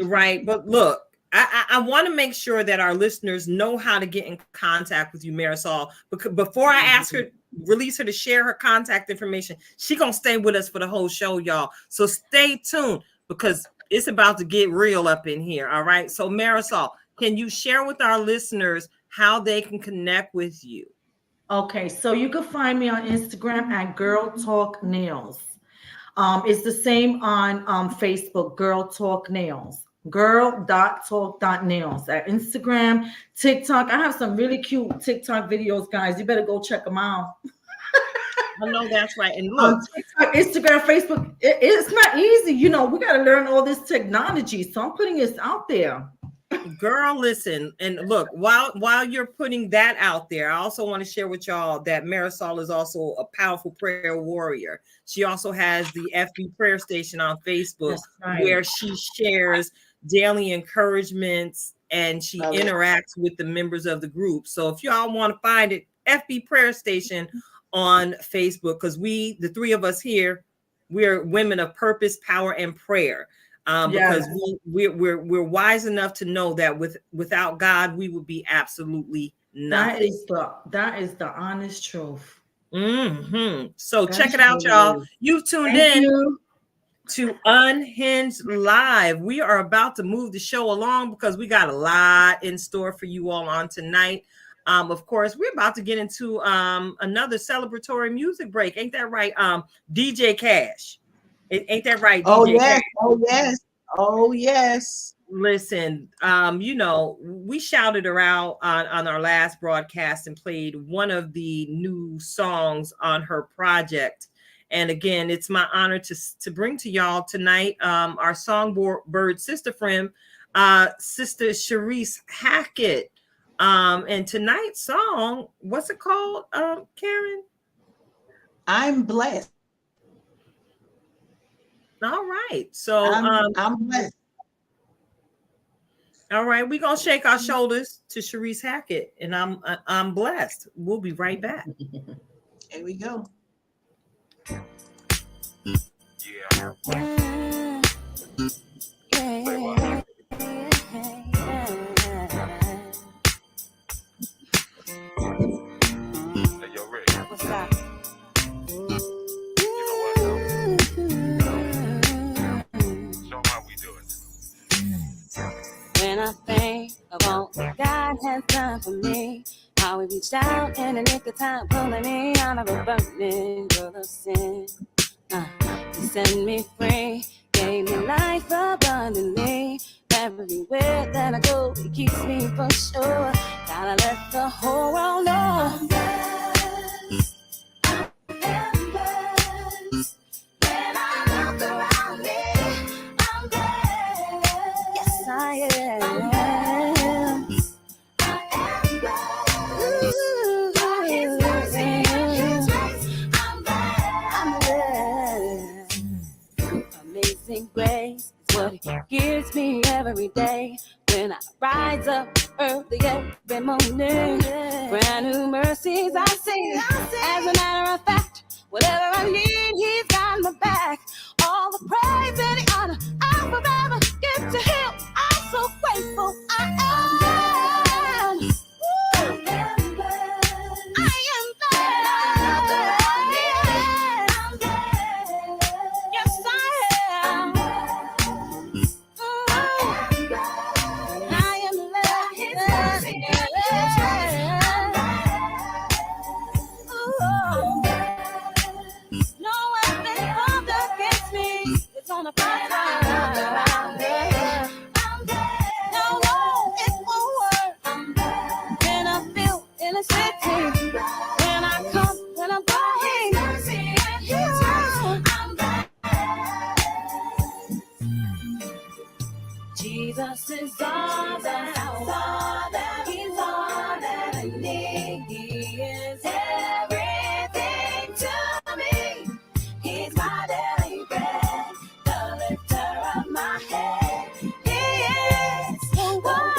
Right. But look, I want to make sure that our listeners know how to get in contact with you, Marisol. Because before I ask her, release her to share her contact information, she's going to stay with us for the whole show, y'all. So stay tuned because it's about to get real up in here. All right. So Marisol, can you share with our listeners how they can connect with you? Okay, so you can find me on Instagram at Girl Talk Nails. It's the same on Facebook, Girl Talk Nails. Girl.talk.nails at Instagram, TikTok. I have some really cute TikTok videos, guys. You better go check them out. I know that's right. And look, TikTok, Instagram, Facebook, it's not easy. We got to learn all this technology. So I'm putting this out there. Girl, listen, and look, while you're putting that out there, I also want to share with y'all that Marisol is also a powerful prayer warrior. She also has the FB prayer station on Facebook, right. where she shares daily encouragements and she interacts with the members of the group. So if y'all want to find it, FB prayer station on Facebook, because the three of us here, we're women of purpose, power, and prayer. Because we're wise enough to know that without God, we would be absolutely nothing. That is the honest truth. Mm-hmm. So check it out, y'all. You've tuned in to Unhinged Live. We are about to move the show along because we got a lot in store for you all on tonight. Of course, we're about to get into another celebratory music break. Ain't that right? DJ Cash. Ain't that right? Oh, DJ yes. Cash? Oh, yes. Oh, yes. Listen, we shouted her out on our last broadcast and played one of the new songs on her project. And again, it's my honor to bring to y'all tonight our songbird sister friend, Sister Sharice Hackett. And tonight's song, what's it called, Karen? I'm blessed. All right. So I'm blessed. All right, we're gonna shake our shoulders to Sharice Hackett, and I'm blessed. We'll be right back. Here we go. Yeah. Hey, yo, Rick. What's up? You know what, though? Show 'em how we do it. When I think of all God has done for me, how He reached out in the nick of time, pulling me out of a burning world of sin. He set me free, gave me life abundantly. Everywhere that I go, He keeps me for sure. Gotta let the whole world know I'm blessed. I am blessed. When I look around me, I'm blessed. Yes, I am. Amazing grace is what He gives me every day. When I rise up early every morning, brand new mercies I see. As a matter of fact, whatever I need, He's got my back. All the praise and the honor I'll forever give to Him. I'm so grateful. I am. I am blessed. Yes, I am. I am blessed. No weapon formed against me is on a prosper. No, it won't work. When I feel in a city, when I come, when I'm going, Jesus is all that I want. He's all that I need. He is everything to me. He's my daily bread, the lifter of my head. He is the one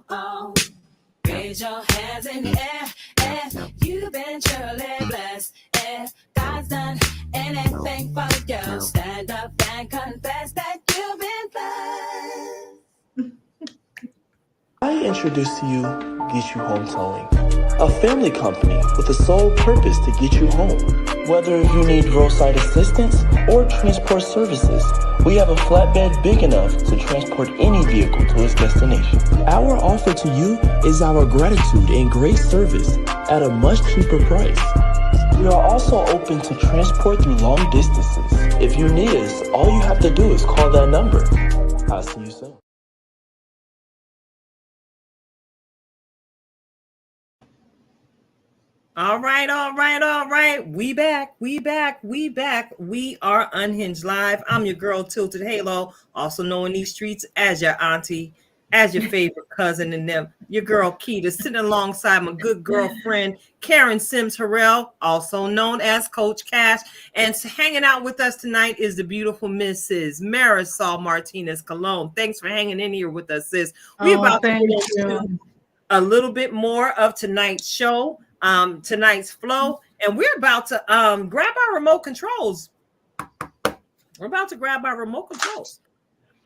oh. Raise your hands in the air, you've been surely blessed. God's done anything for you. Stand up and confess that you've been blessed. I introduce to you Get You Home Towing, a family company with the sole purpose to get you home. Whether you need roadside assistance or transport services, we have a flatbed big enough to transport any vehicle to its destination. Our offer to you is our gratitude and great service at a much cheaper price. We are also open to transport through long distances. If you need us, all you have to do is call that number. I'll see you soon. All right, all right, all right. We back, we back, we back. We are Unhinged Live. I'm your girl, Tilted Halo, also known in these streets as your auntie, as your favorite cousin, and them. Your girl, Keita, sitting alongside my good girlfriend, Karen Sims Harrell, also known as Coach Cash. And hanging out with us tonight is the beautiful Mrs. Marisol Martinez Colón. Thanks for hanging in here with us, sis. We about to Thank get into you. a little bit more of tonight's show, tonight's flow, and we're about to grab our remote controls. We're about to grab our remote controls.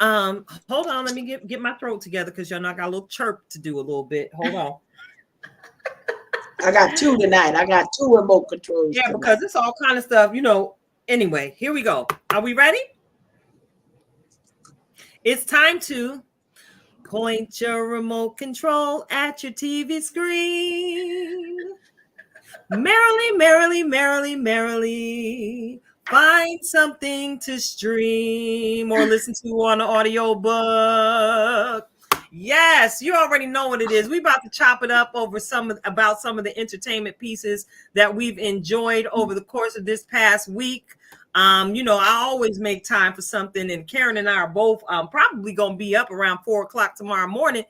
Hold on, let me get my throat together because y'all know I got a little chirp to do a little bit. Hold on. I got two tonight. I got two remote controls. Yeah, tonight. because it's all kind of stuff, you know. Anyway, here we go. Are we ready? It's time to point your remote control at your TV screen. Merrily, merrily, merrily, merrily. Find something to stream or listen to on an audio book. Yes, you already know what it is. We're about to chop it up over some of the entertainment pieces that we've enjoyed over the course of this past week. You know, I always make time for something, and Karen and I are both probably going to be up around 4:00 tomorrow morning,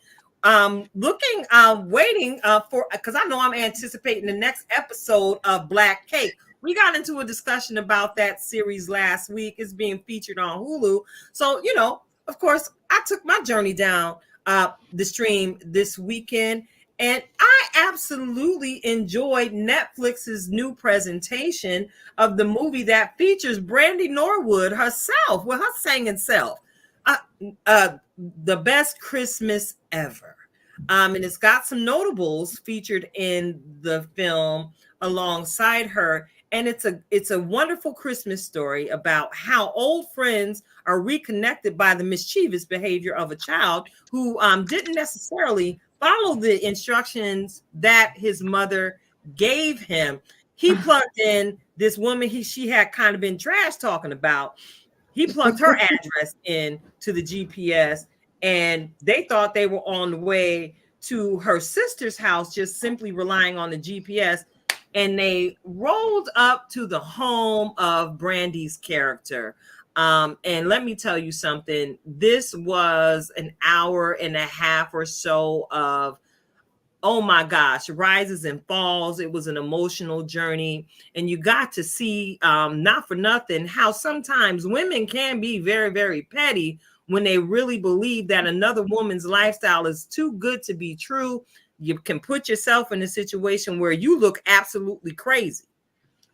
waiting for, because I know I'm anticipating the next episode of Black Cake. We got into a discussion about that series last week. It's being featured on Hulu. So, you know, of course, I took my journey down the stream this weekend, and I absolutely enjoyed Netflix's new presentation of the movie that features Brandy Norwood herself, with her singing self, The Best Christmas Ever. And it's got some notables featured in the film alongside her. And it's a wonderful Christmas story about how old friends are reconnected by the mischievous behavior of a child who didn't necessarily follow the instructions that his mother gave him. He plugged in this woman she had kind of been trash talking about. He plugged her address in to the GPS, and they thought they were on the way to her sister's house, just simply relying on the GPS. And they rolled up to the home of Brandy's character. And let me tell you something. This was an hour and a half or so of, oh my gosh, rises and falls. It was an emotional journey. And you got to see, not for nothing, how sometimes women can be very, very petty when they really believe that another woman's lifestyle is too good to be true. You can put yourself in a situation where you look absolutely crazy,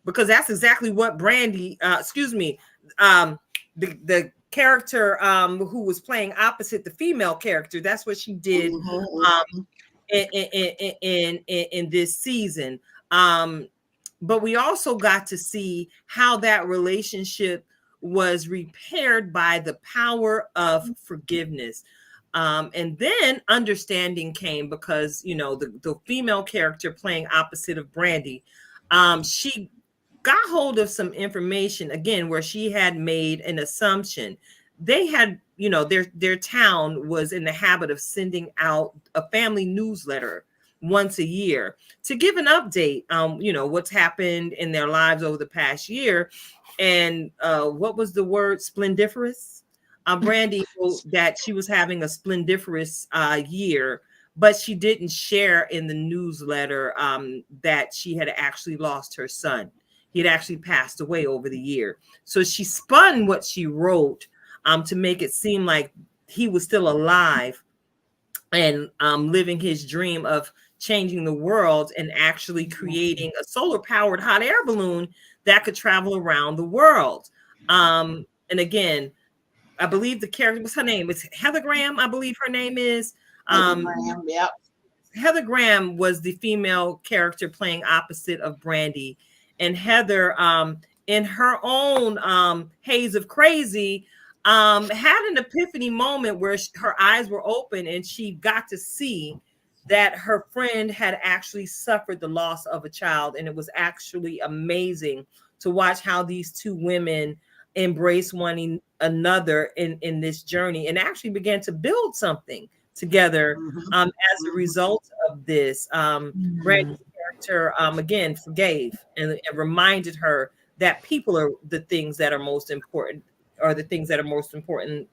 because that's exactly what Brandy, the character who was playing opposite the female character, that's what she did in this season. But we also got to see how that relationship was repaired by the power of forgiveness. And then understanding came because, you know, the female character playing opposite of Brandy, she got hold of some information, again, where she had made an assumption. They had, you know, their town was in the habit of sending out a family newsletter once a year to give an update on, you know, what's happened in their lives over the past year. And what was the word? Splendiferous. Brandy wrote that she was having a splendiferous year, but she didn't share in the newsletter that she had actually lost her son. He had actually passed away over the year. So she spun what she wrote to make it seem like he was still alive and living his dream of changing the world and actually creating a solar-powered hot air balloon that could travel around the world. And again, I believe the character, what's her name? It's Heather Graham, I believe her name is. Yep. Heather Graham was the female character playing opposite of Brandy. And Heather, in her own haze of crazy, had an epiphany moment where her eyes were open and she got to see that her friend had actually suffered the loss of a child. And it was actually amazing to watch how these two women embrace one another in this journey and actually began to build something together as a result of this. Brandy's character again forgave and reminded her that people are the things that are most important, or the things that are most important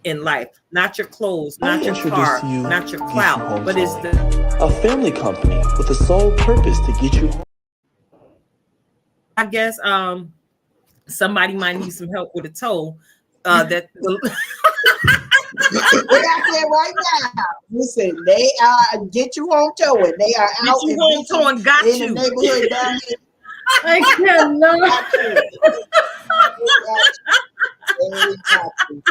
in life, not your clothes, not your car, not your clout, but it's a family company with the sole purpose to get you home. I guess somebody might need some help with a toe. That They out there right now. Listen, they are get you home towing. They are get out you and home towing, got in you. the neighborhood down here. I cannot. Got you. They got you.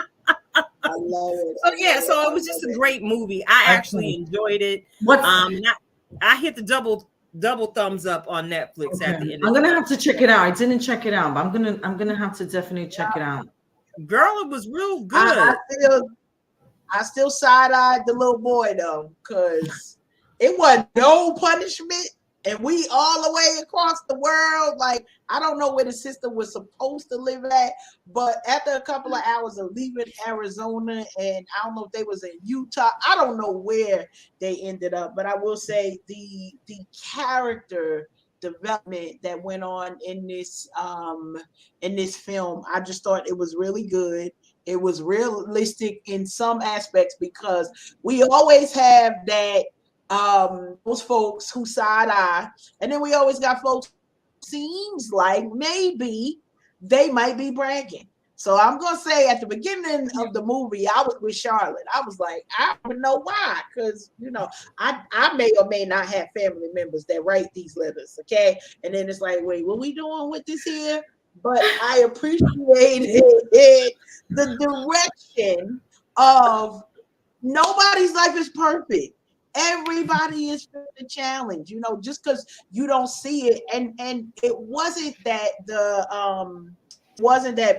I love it. So yeah, so it was just a great movie. I actually enjoyed it. What's I hit the double thumbs up on Netflix at the end. I'm gonna have to check it out. I didn't check it out, but I'm gonna have to definitely check it out. Girl, it was real good. I still side-eyed the little boy though, because it wasn't no punishment, and we all the way across the world. Like, I don't know where the sister was supposed to live at, but after a couple of hours of leaving Arizona, and I don't know if they was in Utah, I don't know where they ended up, but I will say the character development that went on in this film, I just thought it was really good. It was realistic in some aspects, because we always have that those folks who side eye, and then we always got folks who seems like maybe they might be bragging. So I'm gonna say at the beginning of the movie, I was with Charlotte. I was like, I don't know why, because I may or may not have family members that write these letters, okay? And then it's like, wait, what we doing with this here? But I appreciated the direction of nobody's life is perfect. Everybody is the challenge, just because you don't see it. And it wasn't that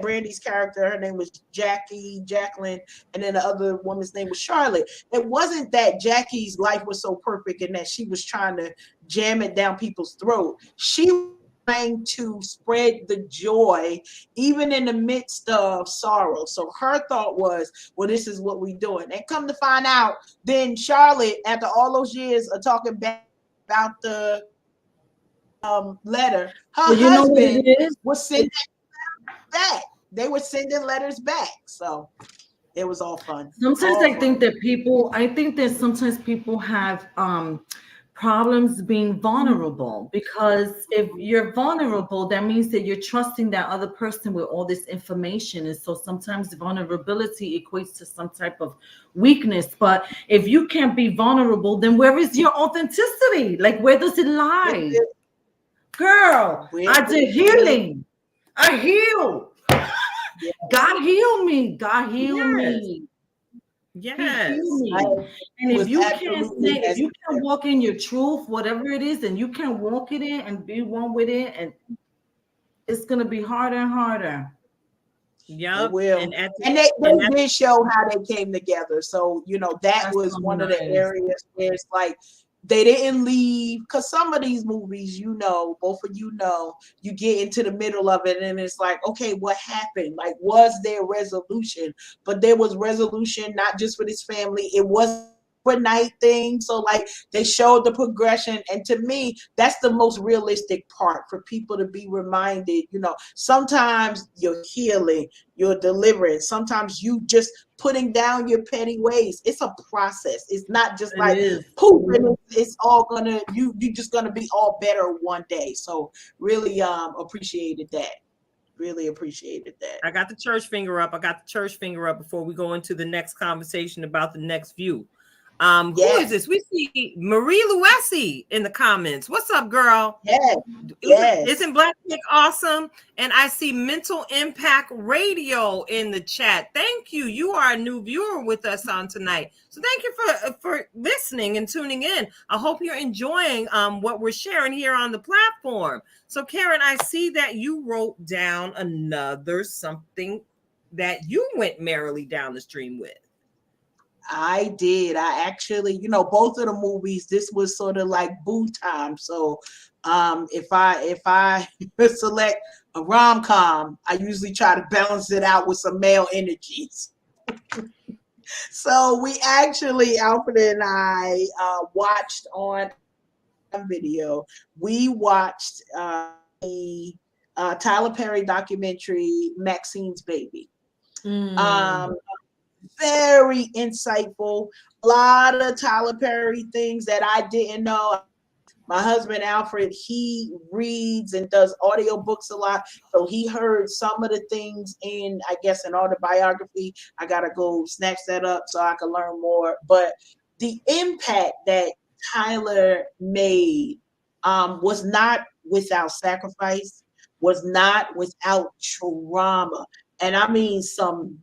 Brandy's character, her name was Jacqueline, and then the other woman's name was Charlotte. It wasn't that Jackie's life was so perfect and that she was trying to jam it down people's throat. She was trying to spread the joy even in the midst of sorrow. So her thought was, well, this is what we're doing. And come to find out, then Charlotte, after all those years of talking back about the letter, her husband was sending back. They were sending letters back. So it was all fun. Sometimes I think that sometimes people have problems being vulnerable, because if you're vulnerable, that means that you're trusting that other person with all this information. And so sometimes vulnerability equates to some type of weakness. But if you can't be vulnerable, then where is your authenticity? Like, where does it lie? Girl, I did healing. I healed. Yeah. God healed me. God healed me. Yes. And if you can't walk in your truth, whatever it is, and you can't walk it in and be one with it, and it's gonna be harder and harder. Yeah, it will. And they did show how they came together. So that was one of the areas where it's like they didn't leave, because some of these movies, both of you get into the middle of it and it's like, okay, what happened? Like, was there resolution? But there was resolution, not just for this family. It was overnight thing. So like, they showed the progression, and to me, that's the most realistic part, for people to be reminded. Sometimes you're healing, you're delivering, sometimes you just putting down your petty ways. It's a process. It's not just like poof, and it's all gonna you're just gonna be all better one day. So really appreciated that. Really appreciated that. I got the church finger up. Before we go into the next conversation about the next view. Who is this? We see Marie Luesi in the comments. What's up, girl? Yes. Isn't Black Chick awesome? And I see Mental Impact Radio in the chat. Thank you. You are a new viewer with us on tonight. So thank you for listening and tuning in. I hope you're enjoying what we're sharing here on the platform. So Karen, I see that you wrote down another something that you went merrily down the stream with. I did. I actually, both of the movies, this was sort of like boo time. So if I select a rom-com, I usually try to balance it out with some male energies. So we actually, Alfred and I watched on video. We watched the Tyler Perry documentary, Maxine's Baby. Very insightful. A lot of Tyler Perry things that I didn't know. My husband Alfred, he reads and does audiobooks a lot. So he heard some of the things in, I guess, an autobiography. I gotta go snatch that up so I can learn more. But the impact that Tyler made was not without sacrifice, was not without trauma. And I mean some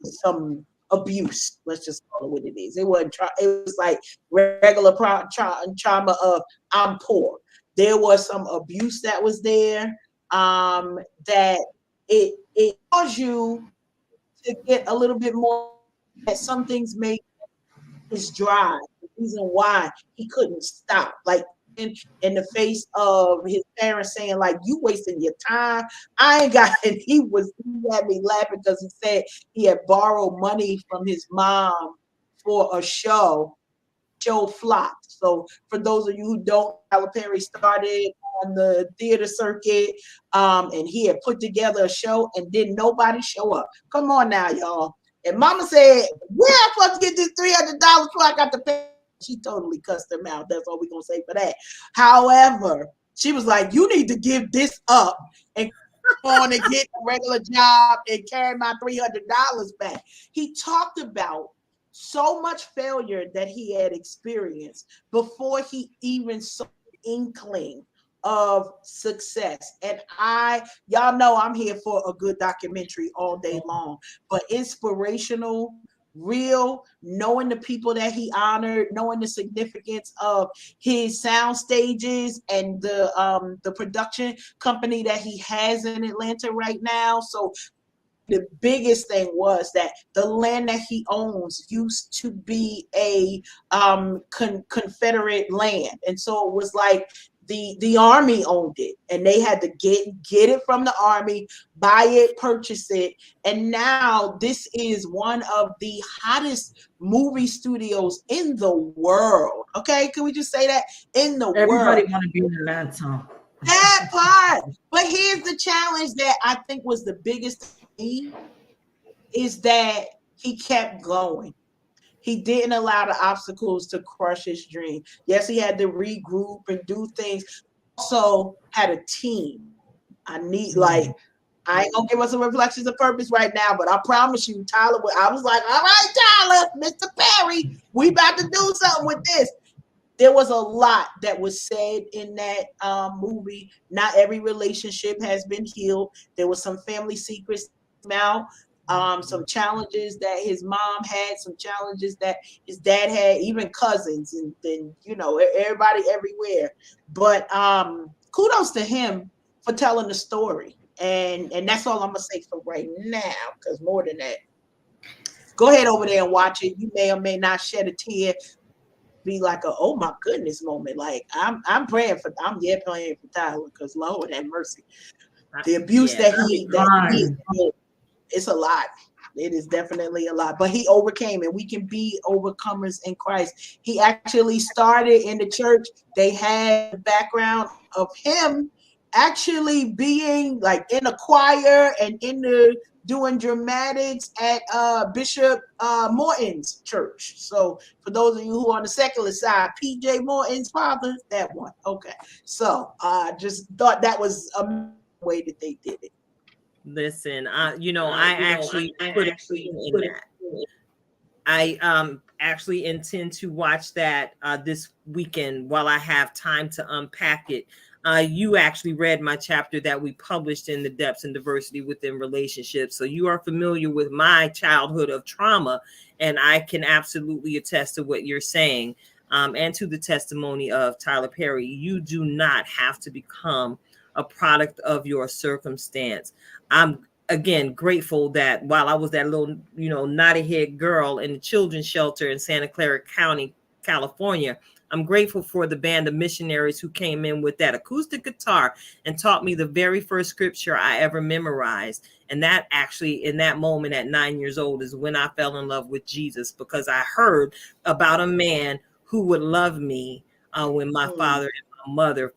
abuse. Let's just call it what it is. It wasn't it was like regular trauma of I'm poor. There was some abuse that was there, that it caused you to get a little bit more, that some things make his drive, the reason why he couldn't stop. Like in the face of his parents saying, like, you wasting your time. I ain't got it. He had me laughing because he said he had borrowed money from his mom for a show flopped. So for those of you who don't, Tyler Perry started on the theater circuit, and he had put together a show and didn't nobody show up. Come on now, y'all. And mama said, where am I supposed to get this $300 before I got to pay? She totally cussed him out. That's all we're going to say for that. However, she was like, you need to give this up and go on and get a regular job and carry my $300 back. He talked about so much failure that he had experienced before he even saw the inkling of success. And y'all know I'm here for a good documentary all day long, but inspirational, real, knowing the people that he honored, knowing the significance of his sound stages and the production company that he has in Atlanta right now. So the biggest thing was that the land that he owns used to be a Confederate land. And so it was like the army owned it, and they had to get it from the army, buy it, purchase it. And now this is one of the hottest movie studios in the world. Okay, can we just say that? In the Everybody world. want to be in Atlanta. That part. But here's the challenge that I think was the biggest thing, is that he kept going. He didn't allow the obstacles to crush his dream. Yes, he had to regroup and do things. Also had a team. I ain't gonna give us some reflections of purpose right now, but I promise you, Tyler, I was like, all right, Tyler, Mr. Perry, we about to do something with this. There was a lot that was said in that movie. Not every relationship has been healed. There was some family secrets out. Some challenges that his mom had, some challenges that his dad had, even cousins, and then everybody everywhere. But kudos to him for telling the story, and that's all I'm gonna say for right now. Because more than that, go ahead over there and watch it. You may or may not shed a tear, be like a oh my goodness moment. Like I'm praying for Tyler, because Lord have mercy, the abuse that he it's a lot. It is definitely a lot, but he overcame it. We can be overcomers in Christ. He actually started in the church. They had the background of him actually being like in a choir and doing dramatics at Bishop Morton's church. So for those of you who are on the secular side, PJ Morton's father, that one. Okay. So I just thought that was a way that they did it. Listen, I actually put in that. I actually intend to watch that this weekend while I have time to unpack it. You actually read my chapter that we published in The Depths and Diversity Within Relationships. So you are familiar with my childhood of trauma, and I can absolutely attest to what you're saying, and to the testimony of Tyler Perry. You do not have to become a product of your circumstance. I'm again grateful that while I was that little, naughty head girl in the children's shelter in Santa Clara County, California, I'm grateful for the band of missionaries who came in with that acoustic guitar and taught me the very first scripture I ever memorized. And that actually, in that moment at 9 years old, is when I fell in love with Jesus, because I heard about a man who would love me when my father and my mother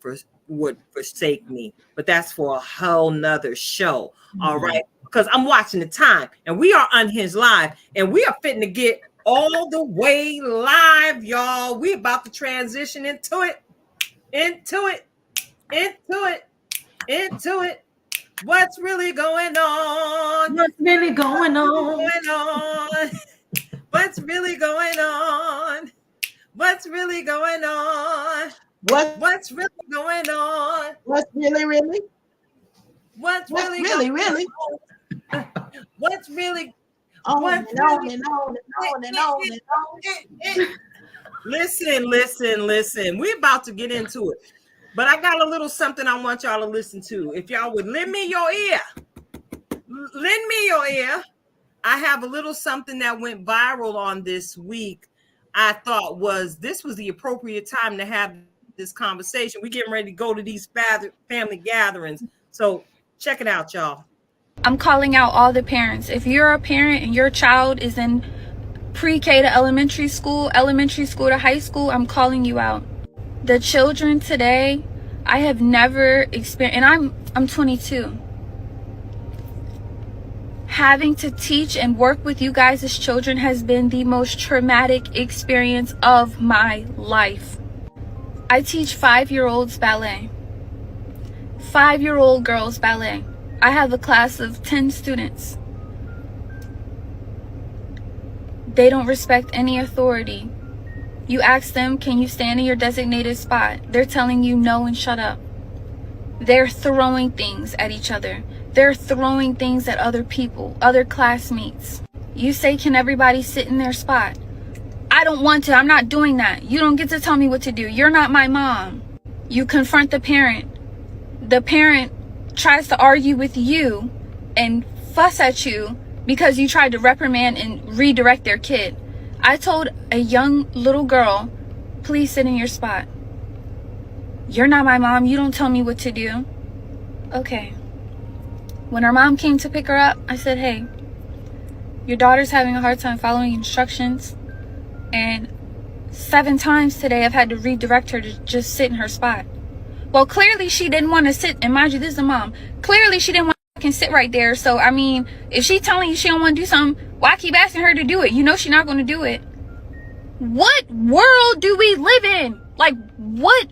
would forsake me. But that's for a whole nother show. All right. Because I'm watching the time, and we are Unhinged Live, and we are fitting to get all the way live, y'all. We about to transition into it. What's really going on? What's really going on? What's really going on? What's really going on? What's really going on? What's really? What's really really? What's really On and on and on and on and on. Listen. We're about to get into it. But I got a little something I want y'all to listen to. If y'all would lend me your ear. I have a little something that went viral on this week. I thought this was the appropriate time to have this conversation. We're getting ready to go to these family gatherings. So check it out, y'all. I'm calling out all the parents. If you're a parent and your child is in pre-K to elementary school to high school, I'm calling you out. The children today, I have never experienced, and I'm 22. Having to teach and work with you guys as children has been the most traumatic experience of my life. I teach 5-year-olds ballet. 5-year-old girls ballet. I have a class of 10 students. They don't respect any authority. You ask them, can you stand in your designated spot? They're telling you no and shut up. They're throwing things at each other. They're throwing things at other people, other classmates. You say, can everybody sit in their spot? I don't want to. I'm not doing that. You don't get to tell me what to do. You're not my mom. You confront the parent. The parent tries to argue with you and fuss at you because you tried to reprimand and redirect their kid. I told a young little girl, please sit in your spot. You're not my mom. You don't tell me what to do. Okay. When her mom came to pick her up, I said, hey, your daughter's having a hard time following instructions. And 7 times today, I've had to redirect her to just sit in her spot. Well, clearly she didn't want to sit. And mind you, this is a mom. Clearly she didn't want to sit right there. So, I mean, if she's telling you she don't want to do something, why keep asking her to do it? You know she's not going to do it. What world do we live in? Like, what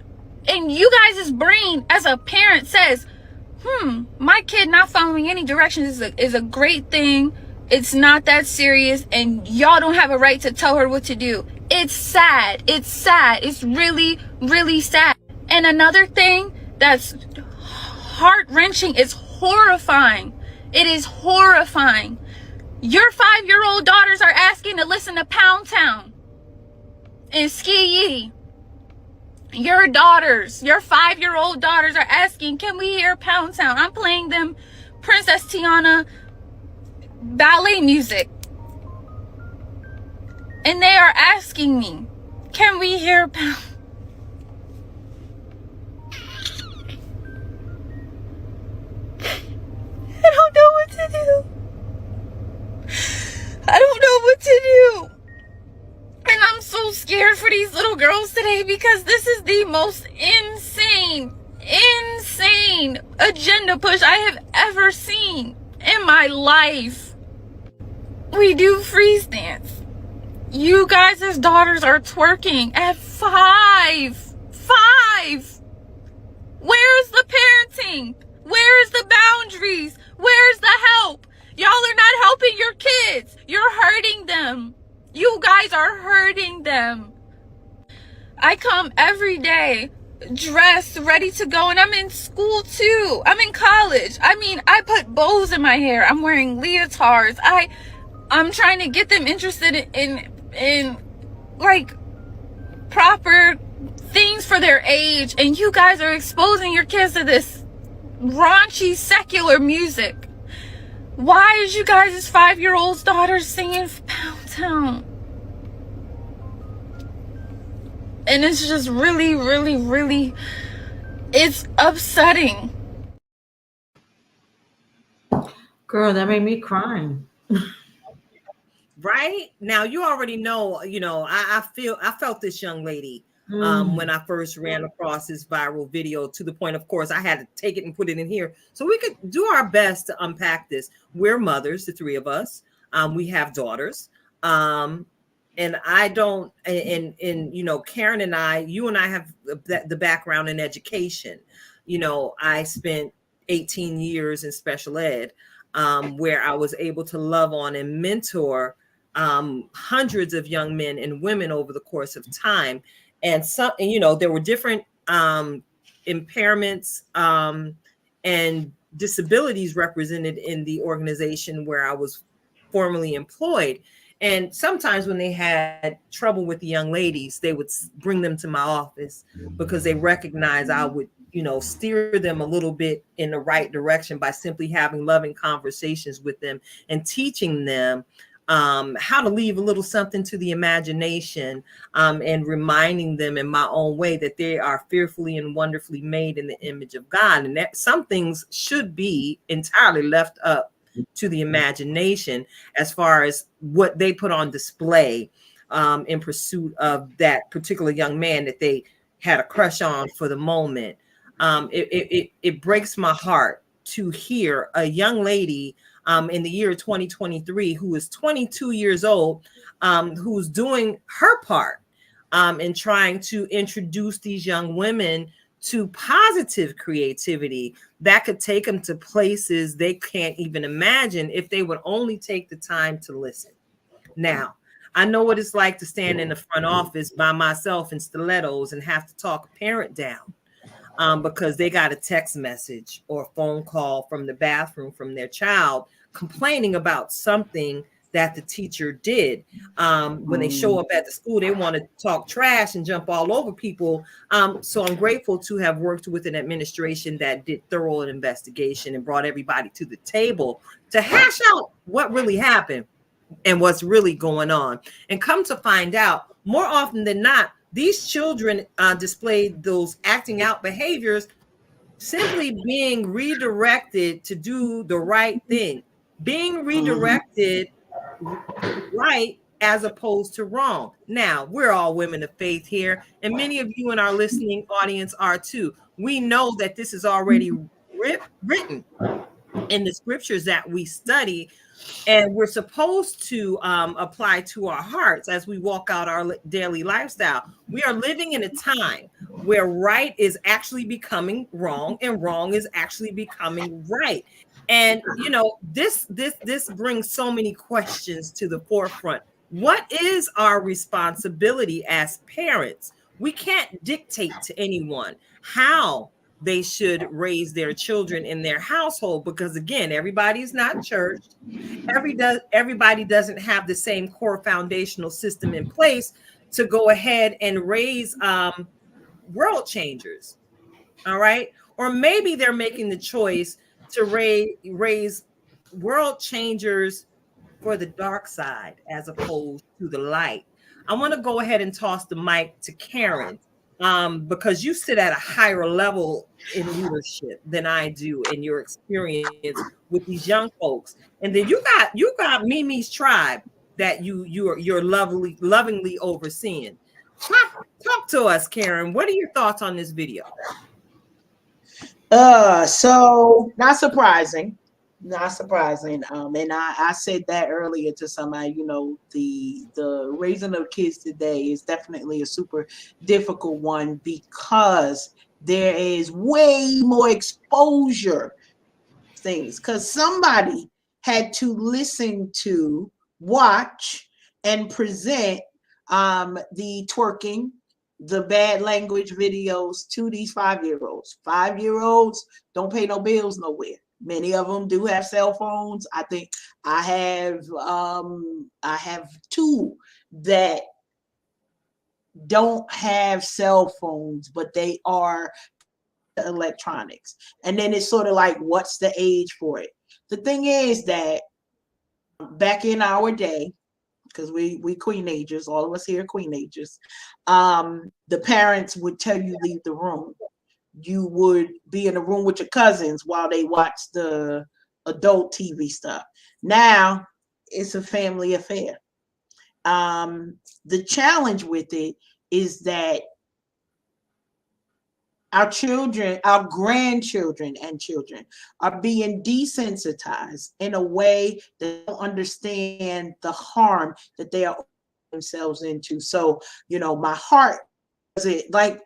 in you guys' brain as a parent says, my kid not following any directions is a great thing. It's not that serious, and y'all don't have a right to tell her what to do. It's sad. It's sad. It's really, really sad. And another thing that's heart-wrenching is horrifying. It is horrifying. Your 5-year-old daughters are asking to listen to Pound Town and Ski Yee. Your 5-year-old daughters are asking, can we hear Pound Town? I'm playing them Princess Tiana ballet music. And they are asking me, can we hear Pound? I don't know what to do. I don't know what to do. And I'm so scared for these little girls today because this is the most insane agenda push I have ever seen in my life. We do freeze dance. You guys' daughters are twerking at 5. Where's the parenting? Where's the boundaries? Where's the help? Y'all are not helping your kids. You're hurting them. You guys are hurting them. I come every day dressed, ready to go, and I'm in school too. I'm in college. I mean, I put bows in my hair. I'm wearing leotards. I'm trying to get them interested in like proper things for their age, and you guys are exposing your kids to this raunchy secular music. Why is you guys' 5-year-old daughters singing Pound Town? And it's just really, really, really, it's upsetting. Girl, that made me cry. Right now, you already know. I felt this young lady. when I first ran across this viral video, to the point, of course, I had to take it and put it in here so we could do our best to unpack this. We're mothers, the three of us. We have daughters. And I don't, and you know, Karen and I, you and I have the background in education. You know, I spent 18 years in special ed, where I was able to love on and mentor hundreds of young men and women over the course of time. And some, and, you know, there were different impairments and disabilities represented in the organization where I was formerly employed. And sometimes when they had trouble with the young ladies, they would bring them to my office because they recognized I would, you know, steer them a little bit in the right direction by simply having loving conversations with them and teaching them how to leave a little something to the imagination, and reminding them in my own way that they are fearfully and wonderfully made in the image of God. And that some things should be entirely left up to the imagination as far as what they put on display in pursuit of that particular young man that they had a crush on for the moment. It breaks my heart to hear a young lady in the year 2023 who is 22 years old, who's doing her part in trying to introduce these young women to positive creativity that could take them to places they can't even imagine if they would only take the time to listen. Now, I know what it's like to stand in the front office by myself in stilettos and have to talk a parent down because they got a text message or a phone call from the bathroom from their child complaining about something that the teacher did. When they show up at the school, they want to talk trash and jump all over people. So I'm grateful to have worked with an administration that did thorough investigation and brought everybody to the table to hash out what really happened and what's really going on. And come to find out, more often than not, these children displayed those acting out behaviors simply being redirected to do the right thing, being redirected right as opposed to wrong. Now, we're all women of faith here, and many of you in our listening audience are too. We know that this is already written in the scriptures that we study, and we're supposed to apply to our hearts as we walk out our daily lifestyle. We are living in a time where right is actually becoming wrong and wrong is actually becoming right. And you know, this brings so many questions to the forefront. What is our responsibility as parents? We can't dictate to anyone how they should raise their children in their household, because again, everybody's not churched. Everybody doesn't have the same core foundational system in place to go ahead and raise world changers. All right. Or maybe they're making the choice to raise world changers for the dark side as opposed to the light. I want to go ahead and toss the mic to Karen, because you sit at a higher level in leadership than I do in your experience with these young folks. And then you got Mimi's tribe that you're lovingly overseeing. Talk to us, Karen. What are your thoughts on this video? So not surprising. And I said that earlier to somebody, you know, the raising of kids today is definitely a super difficult one because there is way more exposure things, because somebody had to listen to, watch, and present the twerking, the bad language videos to these 5-year-olds. 5-year-olds don't pay no bills nowhere. Many of them do have cell phones. I think I have 2 that don't have cell phones, but they are electronics. And then it's sort of like, what's the age for it? The thing is that back in our day, because we queenagers, all of us here are queenagers, the parents would tell you leave the room. You would be in a room with your cousins while they watch the adult TV stuff. Now it's a family affair. The challenge with it is that our children, our grandchildren and children are being desensitized in a way that they don't understand the harm that they are themselves into. So, my heart does it. Like,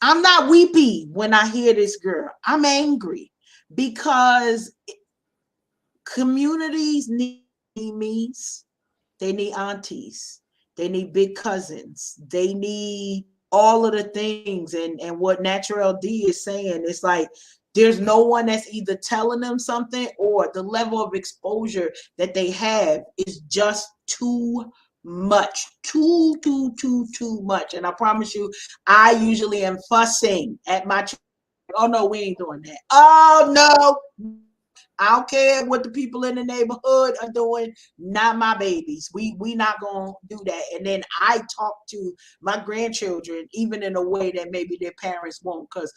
I'm not weepy when I hear this girl. I'm angry because communities need me's, they need aunties, they need big cousins, they need all of the things. And what Natural D is saying, it's like there's no one that's either telling them something, or the level of exposure that they have is just too much, too much. And I promise you, I usually am fussing at my children. Oh no, we ain't doing that. Oh no, I don't care what the people in the neighborhood are doing. Not my babies. We not gonna do that. And then I talk to my grandchildren even in a way that maybe their parents won't, because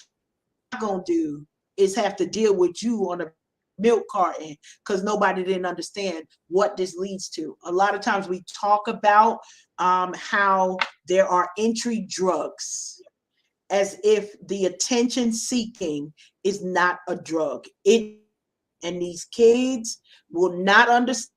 what I'm gonna do is have to deal with you on a milk carton because nobody didn't understand what this leads to. A lot of times we talk about how there are entry drugs, as if the attention seeking is not a drug. And these kids will not understand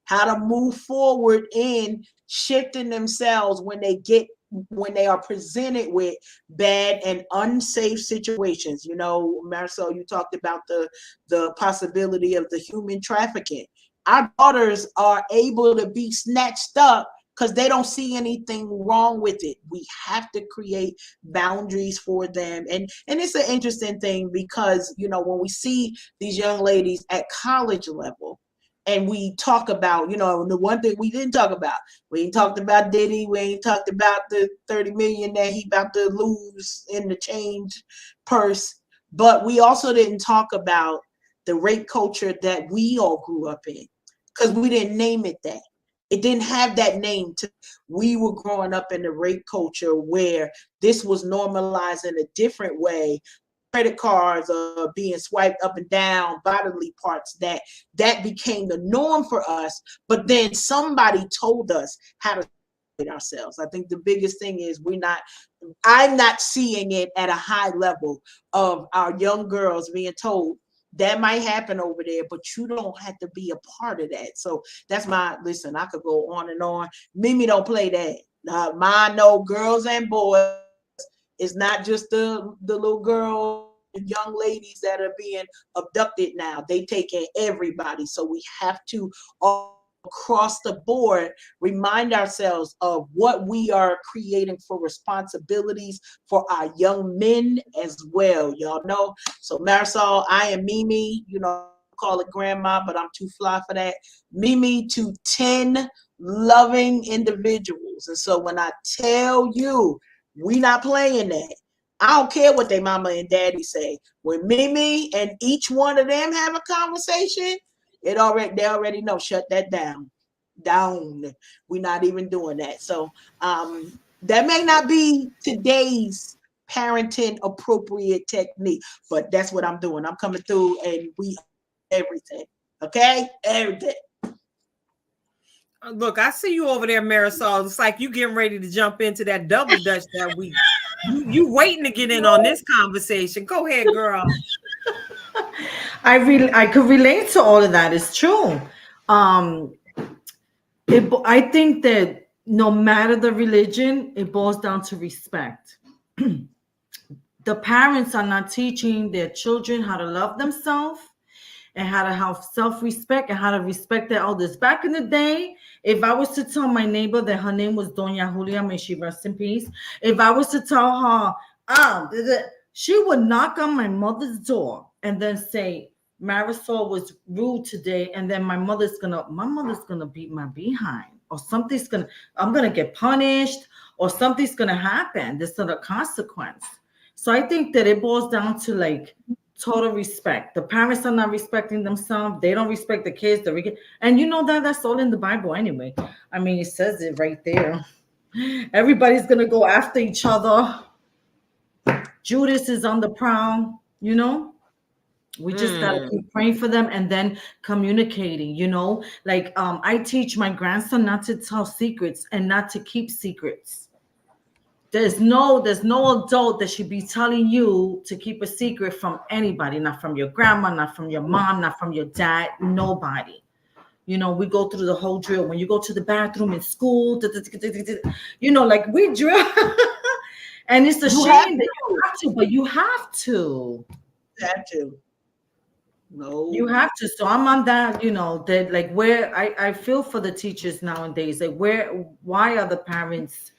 how to move forward in shifting themselves when they are presented with bad and unsafe situations. Marisol, you talked about the possibility of the human trafficking. Our daughters are able to be snatched up because they don't see anything wrong with it. We have to create boundaries for them. And it's an interesting thing because, when we see these young ladies at college level, and we talk about, the one thing we didn't talk about, we ain't talked about Diddy, we ain't talked about the 30 million that he about to lose in the change purse, but we also didn't talk about the rape culture that we all grew up in, because we didn't name it that. It didn't have that name. We were growing up in the rape culture where this was normalized in a different way. Credit cards being swiped up and down, bodily parts, that became the norm for us. But then somebody told us how to separate ourselves. I think the biggest thing is I'm not seeing it at a high level of our young girls being told that might happen over there, but you don't have to be a part of that. So that's listen, I could go on and on. Mimi don't play that. Mine know girls and boys. It's not just the little girl, young ladies that are being abducted now. They taking everybody. So we have to all across the board remind ourselves of what we are creating for responsibilities for our young men as well. Y'all know. So Marisol, I am Mimi, call it grandma, but I'm too fly for that. Mimi to 10 loving individuals. And so when I tell you, we not playing that. I don't care what their mama and daddy say. When Mimi and each one of them have a conversation, they already know, shut that down. We're not even doing that. So that may not be today's parenting appropriate technique, but that's what I'm doing. I'm coming through and we everything. Okay? Everything. Look, I see you over there, Marisol. It's like you getting ready to jump into that double dutch that week. You waiting to get in on this conversation. Go ahead, girl. I could relate to all of that. It's true. I think that no matter the religion, it boils down to respect. The parents are not teaching their children how to love themselves and how to have self-respect and how to respect their elders. Back in the day, if I was to tell my neighbor that her name was Doña Julia, may she rest in peace, if I was to tell her, she would knock on my mother's door and then say, Marisol was rude today, and then my mother's gonna beat my behind, or I'm gonna get punished, or something's gonna happen. There's a consequence. So I think that it boils down to like total respect. The parents are not respecting themselves. They don't respect the kids. And you know that's all in the Bible anyway. I mean, it says it right there. Everybody's gonna go after each other. Judas is on the prowl, We just gotta keep praying for them and then communicating, Like I teach my grandson not to tell secrets and not to keep secrets. There's no adult that should be telling you to keep a secret from anybody, not from your grandma, not from your mom, not from your dad, nobody. You know, we go through the whole drill. When you go to the bathroom in school, you know, like we drill. And it's a shame that you have to, but you have to. You have to. No. You have to. So I'm on that, you know, that like where I feel for the teachers nowadays, like why are the parents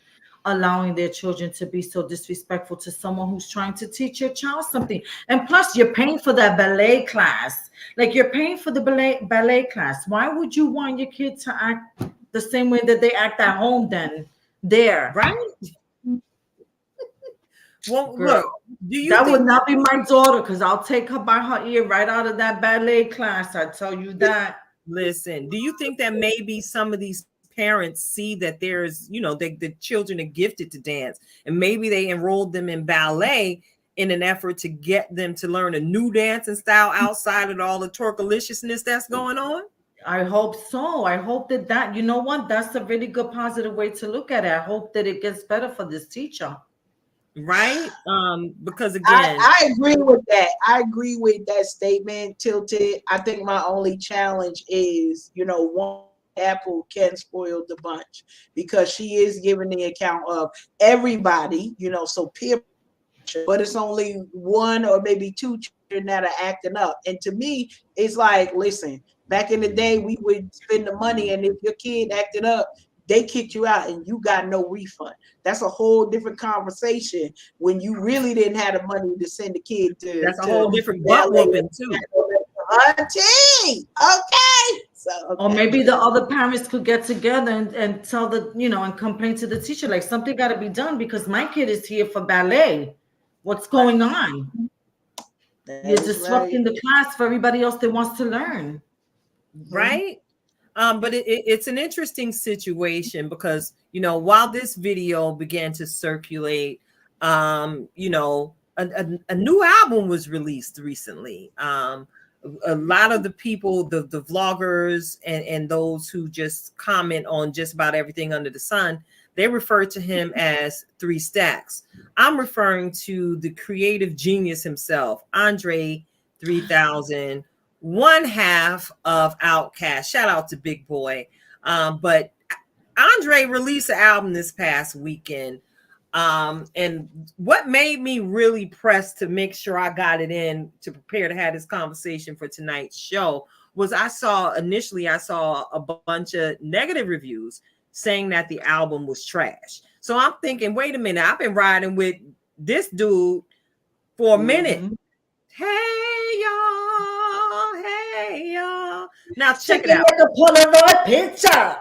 allowing their children to be so disrespectful to someone who's trying to teach your child something? And plus you're paying for that ballet class. Like you're paying for the ballet class. Why would you want your kid to act the same way that they act at home then there? Right? Well, Girl, look, do you that think would not be my daughter, because I'll take her by her ear right out of that ballet class. I tell you that. Listen, do you think that maybe some of these parents see that there's, you know, the children are gifted to dance, and maybe they enrolled them in ballet in an effort to get them to learn a new dancing style outside of all the twerkaliciousness that's going on? I hope so. I hope that, you know what, that's a really good positive way to look at it. I hope that it gets better for this teacher. Right? Because again, I agree with that. I agree with that statement, Tilted. I think my only challenge is, you know, one apple can spoil the bunch, because she is giving the account of everybody, you know, so peer pressure, but it's only one or maybe two children that are acting up. And to me, it's like, listen, back in the day, we would spend the money, and if your kid acted up, they kicked you out and you got no refund. That's a whole different conversation when you really didn't have the money to send the kid to. That's a whole different butt whooping too. Auntie, okay. So, okay. Or maybe the other parents could get together and tell the, you know, and complain to the teacher, like, something got to be done because my kid is here for ballet. What's going on? You're disrupting the class for everybody else that wants to learn. Right? But it's an interesting situation because, you know, while this video began to circulate, you know, a new album was released recently. A lot of the people, the vloggers and those who just comment on just about everything under the sun, they refer to him as 3 Stacks. I'm referring to the creative genius himself, Andre 3000. One half of Outkast. Shout out to Big Boy. But Andre released an album this past weekend. And what made me really press to make sure I got it in to prepare to have this conversation for tonight's show was I saw a bunch of negative reviews saying that the album was trash. So I'm thinking, wait a minute, I've been riding with this dude for a minute. Hey y'all. Now check it out. The Polaroid picture.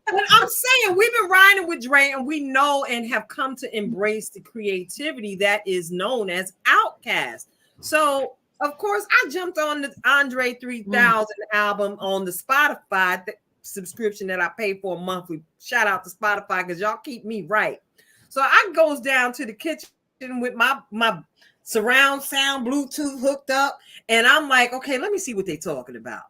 But I'm saying we've been riding with Dre, and we know and have come to embrace the creativity that is known as Outkast. So of course I jumped on the Andre 3000 album on the Spotify subscription that I pay for monthly. Shout out to Spotify because y'all keep me right. So I goes down to the kitchen with my surround sound Bluetooth hooked up, and I'm like, okay, let me see what they're talking about.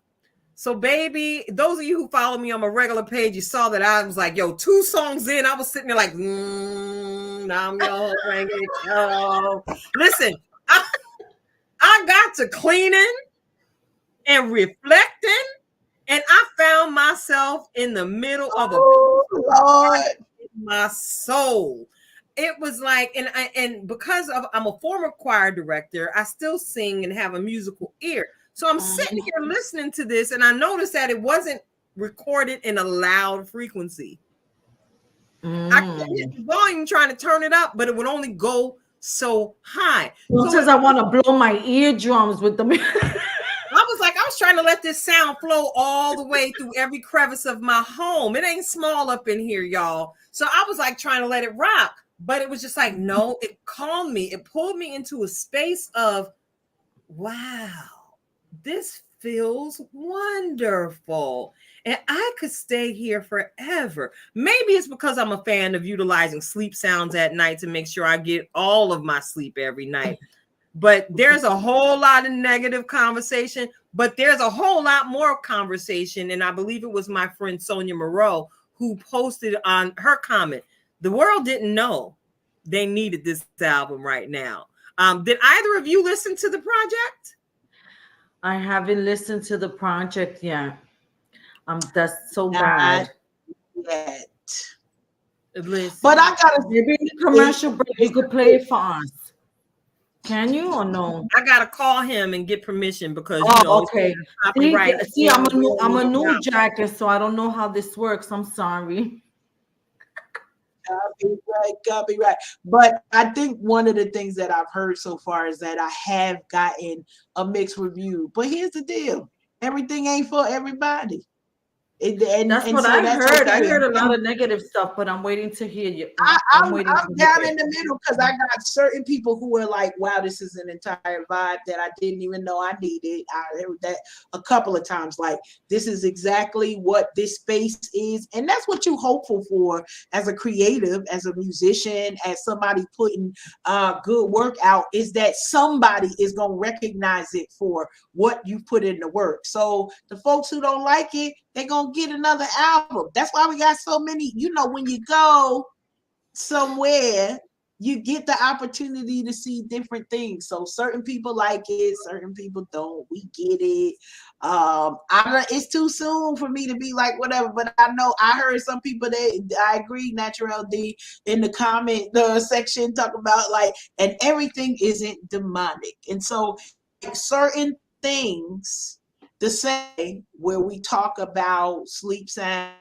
So baby, those of you who follow me on my regular page, you saw that I was like, yo, 2 songs in, I was sitting there like, now I'm your husband. Listen, I got to cleaning and reflecting, and I found myself in the middle of Lord. my soul. It was like, and because I'm a former choir director, I still sing and have a musical ear. So I'm sitting here listening to this, and I noticed that it wasn't recorded in a loud frequency. I could hit the volume trying to turn it up, but it would only go so high. Sometimes I want to blow my eardrums with the I was trying to let this sound flow all the way through every crevice of my home. It ain't small up in here, y'all. So I was like trying to let it rock, but it was just like, no, it calmed me. It pulled me into a space of, wow, this feels wonderful. And I could stay here forever. Maybe it's because I'm a fan of utilizing sleep sounds at night to make sure I get all of my sleep every night. But there's a whole lot of negative conversation. But there's a whole lot more conversation, and I believe it was my friend Sonia Moreau who posted on her comment. The world didn't know they needed this album right now. Did either of you listen to the project? I haven't listened to the project yet. That's so Not bad. yet. Listen, But I gotta Maybe in the commercial break you could play it for us. Can you or no? I gotta call him and get permission because Okay. copyright. See, I'm a new jacket, so I don't know how this works. I'm sorry. Copyright. But I think one of the things that I've heard so far is that I have gotten a mixed review. But here's the deal: everything ain't for everybody. That's what I heard. I heard a lot of negative stuff, but I'm waiting to hear you. I'm down in the middle because I got certain people who are like, wow, this is an entire vibe that I didn't even know I needed. I heard that a couple of times, like, this is exactly what this space is. And that's what you're hopeful for as a creative, as a musician, as somebody putting good work out, is that somebody is going to recognize it for what you put in the work. So the folks who don't like it, they're going to get another album. That's why we got so many, when you go somewhere, you get the opportunity to see different things. So certain people like it, certain people don't. We get it. It's too soon for me to be like whatever, but I know I heard some people that I agree, Natural D, in the comment section talk about like, and everything isn't demonic. And so certain things, the same where we talk about sleep sounds,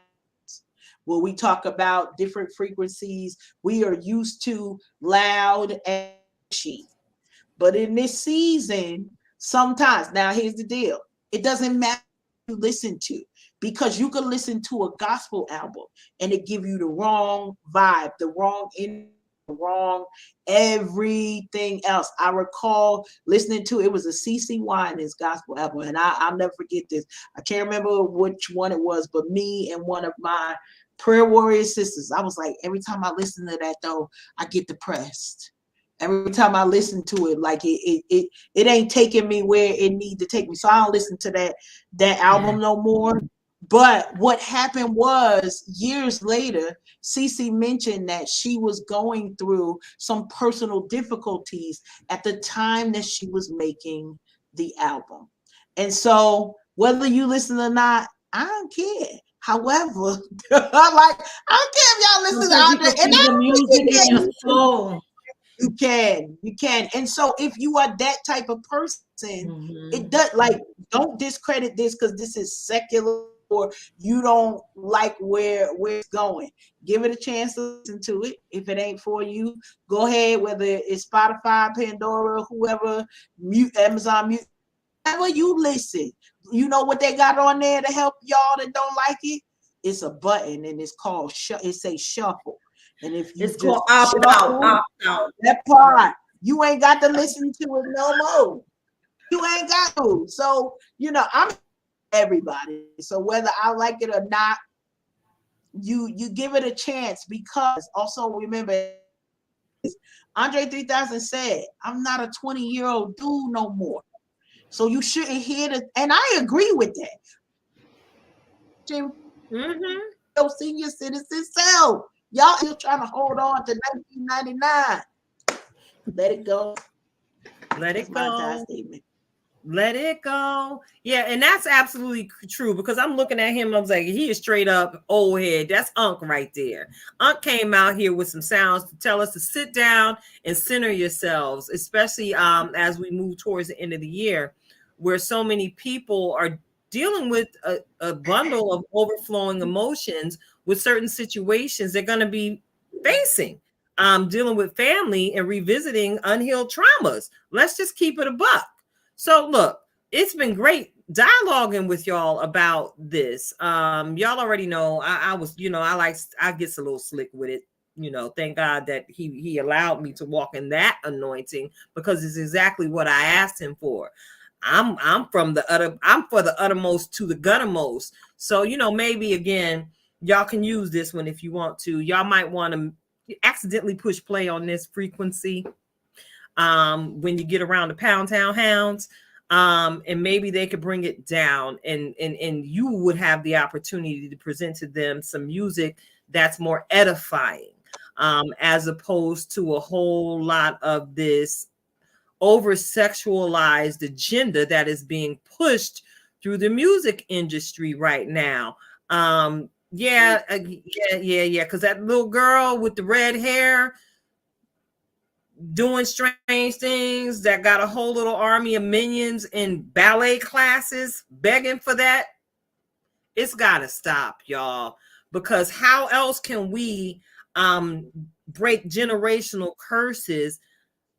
where we talk about different frequencies, we are used to loud and cheap. But in this season, sometimes, now here's the deal, it doesn't matter what you listen to, because you can listen to a gospel album and it give you the wrong vibe, the wrong wrong everything else. I recall listening to, it was a CC Winans gospel album, and I'll never forget this. I can't remember which one it was, but me and one of my prayer warrior sisters, I was like, every time I listen to that though, I get depressed. Every time I listen to it, like it ain't taking me where it need to take me. So I don't listen to that album no more. But what happened was, years later, Cece mentioned that she was going through some personal difficulties at the time that she was making the album. And so whether you listen or not, I don't care. However, I don't care if y'all listen to Andre, and the music in your soul. You can. And so if you are that type of person, it does, like, don't discredit this because this is secular, or you don't like where it's going. Give it a chance to listen to it. If it ain't for you, go ahead, whether it's Spotify, Pandora, whoever, Amazon Music, whenever you listen. You know what they got on there to help y'all that don't like it? It's a button, and it's called it say shuffle. And if you it's called opt out. That part, you ain't got to listen to it no more. You ain't got to. So, I'm everybody. So whether I like it or not, you give it a chance, because also remember, Andre 3000 said, I'm not a 20-year-old dude no more. So you shouldn't hear the, and I agree with that. Senior citizen self. Y'all still trying to hold on to 1999. Let it go. Let it go. Let it go. Yeah, and that's absolutely true, because I'm looking at him. I was like, he is straight up old head. That's Unc right there. Unc came out here with some sounds to tell us to sit down and center yourselves, especially as we move towards the end of the year, where so many people are dealing with a bundle of overflowing emotions with certain situations they're going to be facing, dealing with family and revisiting unhealed traumas. Let's just keep it a buck. So look, it's been great dialoguing with y'all about this. Y'all already know I get a little slick with it. Thank God that he allowed me to walk in that anointing, because it's exactly what I asked him for. I'm for the uttermost to the guttermost. So, maybe again, y'all can use this one if you want to. Y'all might want to accidentally push play on this frequency when you get around the Pound Town Hounds. and maybe they could bring it down, and you would have the opportunity to present to them some music that's more edifying, as opposed to a whole lot of this over sexualized agenda that is being pushed through the music industry right now. Yeah, because that little girl with the red hair doing strange things that got a whole little army of minions in ballet classes begging for that. It's got to stop, y'all, because how else can we break generational curses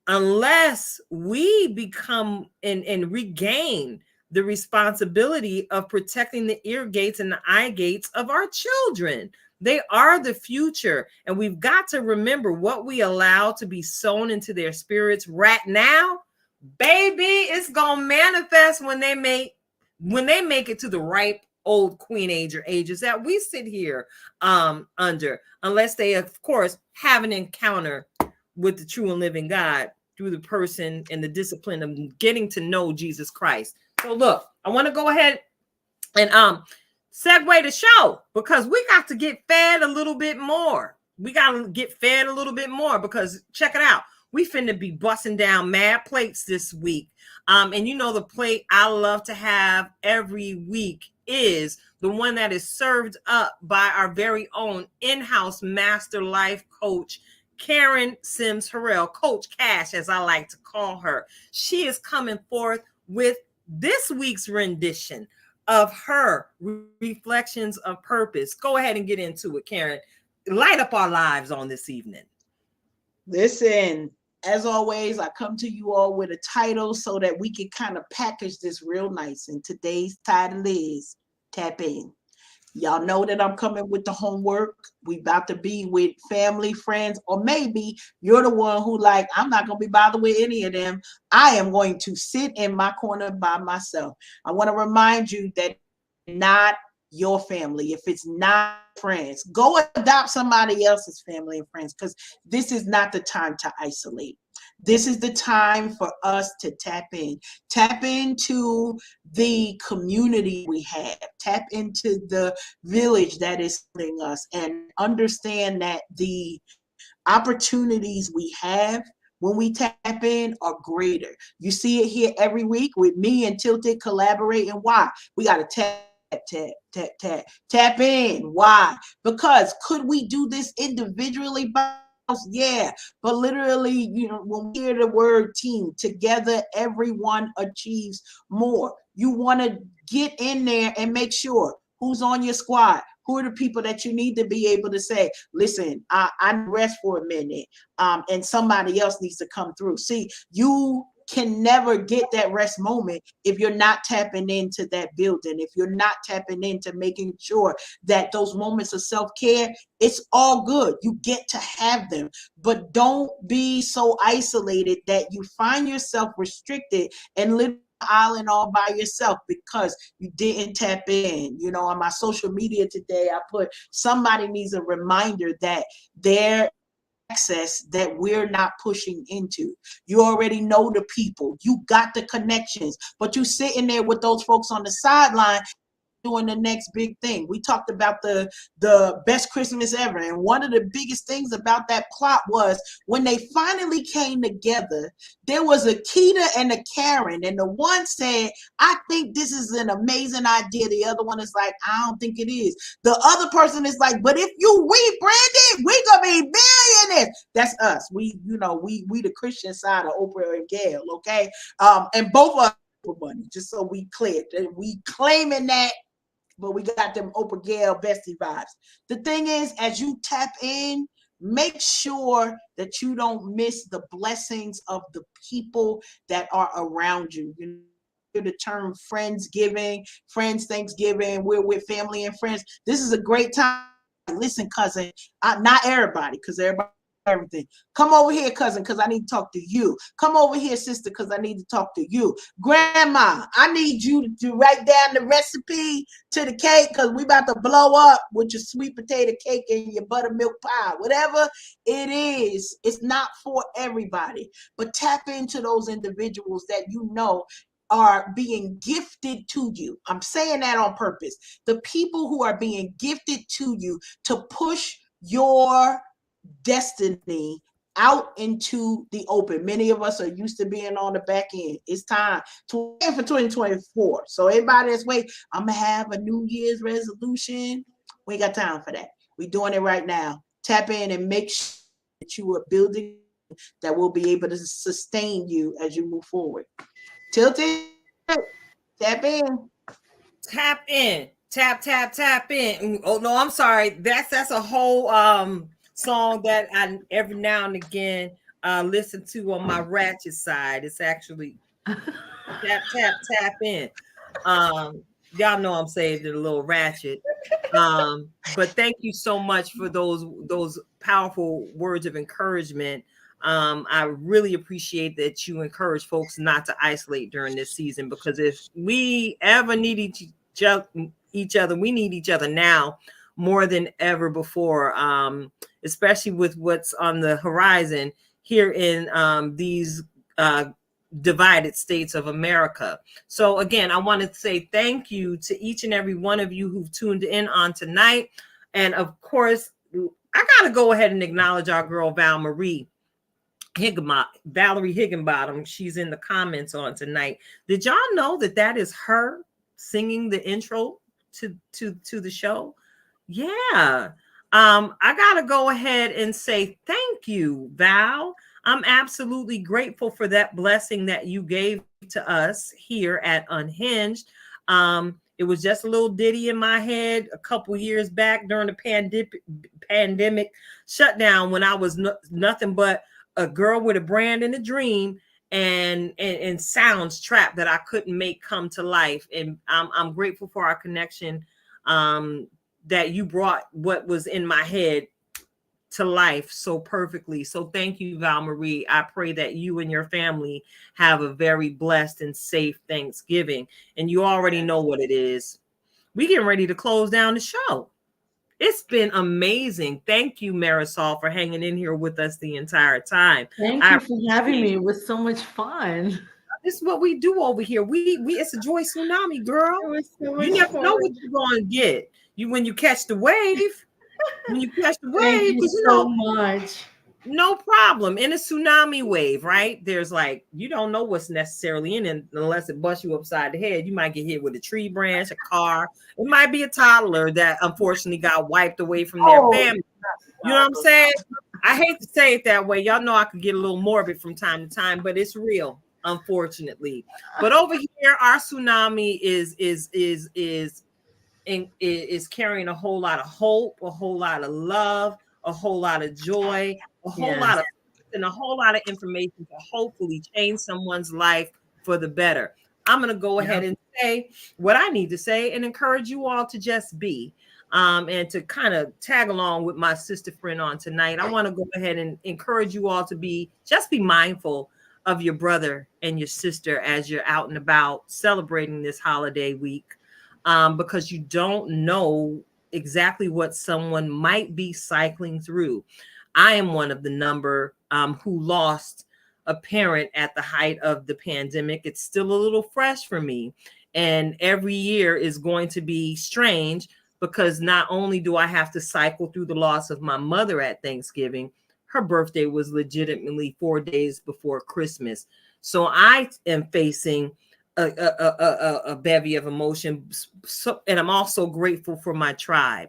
unless we become and regain the responsibility of protecting the ear gates and the eye gates of our children? They are the future, and we've got to remember what we allow to be sown into their spirits right now, baby, it's gonna manifest when they make it to the ripe old queen age or ages that we sit here under, unless they of course have an encounter with the true and living God through the person and the discipline of getting to know Jesus Christ. So look, I want to go ahead and segue the show, because we got to get fed a little bit more. We got to get fed a little bit more, because check it out. We finna be busting down mad plates this week. And you know, the plate I love to have every week is the one that is served up by our very own in-house master life coach, Karen Sims Harrell, Coach Cash, as I like to call her. She is coming forth with this week's rendition of her Reflections of Purpose. Go ahead and get into it, Karen. Light up our lives on this evening. Listen, as always, I come to you all with a title so that we can kind of package this real nice. And today's title is Tap In. Y'all know that I'm coming with the homework. We about to be with family, friends, or maybe you're the one who like, I'm not going to be bothered with any of them. I am going to sit in my corner by myself. I want to remind you that not your family. If it's not friends, go adopt somebody else's family and friends, because this is not the time to isolate. This is the time for us to tap into the community we have, tap into the village that is serving us, and understand that the opportunities we have when we tap in are greater. You see it here every week with me and Tilted collaborating. Why? We got to tap in. Why? Because could we do this individually by ourselves? Yeah, but literally, you know, when we hear the word team, together everyone achieves more. You want to get in there and make sure who's on your squad. Who are the people that you need to be able to say, listen, I rest for a minute, and somebody else needs to come through. See, you can never get that rest moment if you're not tapping into that building, if you're not tapping into making sure that those moments of self-care, it's all good. You get to have them, but don't be so isolated that you find yourself restricted and living island all by yourself because you didn't tap in. You know, on my social media today, I put somebody needs a reminder that their access that we're not pushing into. You already know the people, you got the connections, but you sitting there with those folks on the sideline doing the next big thing. We talked about the best Christmas ever, and one of the biggest things about that plot was when they finally came together, there was a Keita and a Karen, and the one said, I think this is an amazing idea. The other one is like, I don't think it is. The other person is like, but if you rebrand it, we gonna be billionaires. That's us. We, you know, we the Christian side of Oprah and Gail, okay? And both of us for money, just so we clear. We claiming that, but we got them Oprah Gail bestie vibes. The thing is, as you tap in, make sure that you don't miss the blessings of the people that are around you. You know the term Friendsgiving, Friends Thanksgiving, we're with family and friends. This is a great time. Listen, cousin, not everybody, because everybody everything. Come over here, cousin, because I need to talk to you. Come over here, sister, because I need to talk to you. Grandma, I need you to write down the recipe to the cake because we about to blow up with your sweet potato cake and your buttermilk pie. Whatever it is, it's not for everybody. But tap into those individuals that you know are being gifted to you. I'm saying that on purpose. The people who are being gifted to you to push your destiny out into the open. Many of us are used to being on the back end. It's time for 2024. So everybody that's waiting, I'm gonna have a New Year's resolution. We ain't got time for that. We're doing it right now. Tap in and make sure that you are building that will be able to sustain you as you move forward. Tilt it. Tap in. Tap in. Tap, tap, tap in. Oh no, I'm sorry. That's a whole song that I every now and again listen to on my ratchet side. It's actually tap, tap, tap in. Y'all know I'm saying it a little ratchet. But thank you so much for those powerful words of encouragement. I really appreciate that you encourage folks not to isolate during this season, because if we ever need each other, we need each other now more than ever before, especially with what's on the horizon here in these divided states of America. So again, I want to say thank you to each and every one of you who've tuned in on tonight. And of course, I got to go ahead and acknowledge our girl Valerie Higginbottom. She's in the comments on tonight. Did y'all know that is her singing the intro to the show? Yeah. I gotta go ahead and say thank you, Val. I'm absolutely grateful for that blessing that you gave to us here at Unhinged. It was just a little ditty in my head a couple years back during the pandemic shutdown, when I was nothing but a girl with a brand and a dream, and sounds trapped that I couldn't make come to life. And I'm grateful for our connection, that you brought what was in my head to life so perfectly. So thank you, Val Marie. I pray that you and your family have a very blessed and safe Thanksgiving. And you already know what it is. We getting ready to close down the show. It's been amazing. Thank you, Marisol, for hanging in here with us the entire time. Thank you for having me. It was so much fun. This is what we do over here. We it's a joy tsunami, girl. It was so much You never fun. know what you're going to get. When you catch the wave. When you catch the wave, Thank you so much. No problem. In a tsunami wave, right? There's you don't know what's necessarily in it unless it busts you upside the head. You might get hit with a tree branch, a car. It might be a toddler that unfortunately got wiped away from their family. You know what I'm saying? I hate to say it that way. Y'all know I could get a little morbid from time to time, but it's real, unfortunately. But over here, our tsunami is carrying a whole lot of hope, a whole lot of love, a whole lot of joy, a whole lot of, and a whole lot of information to hopefully change someone's life for the better. I'm going to go ahead and say what I need to say and encourage you all to just be, and to kind of tag along with my sister friend on tonight. I want to go ahead and encourage you all to be mindful of your brother and your sister as you're out and about celebrating this holiday week. Because you don't know exactly what someone might be cycling through. I am one of the number who lost a parent at the height of the pandemic. It's still a little fresh for me. And every year is going to be strange, because not only do I have to cycle through the loss of my mother at Thanksgiving, her birthday was legitimately 4 days before Christmas. So I am facing a bevy of emotion. And I'm also grateful for my tribe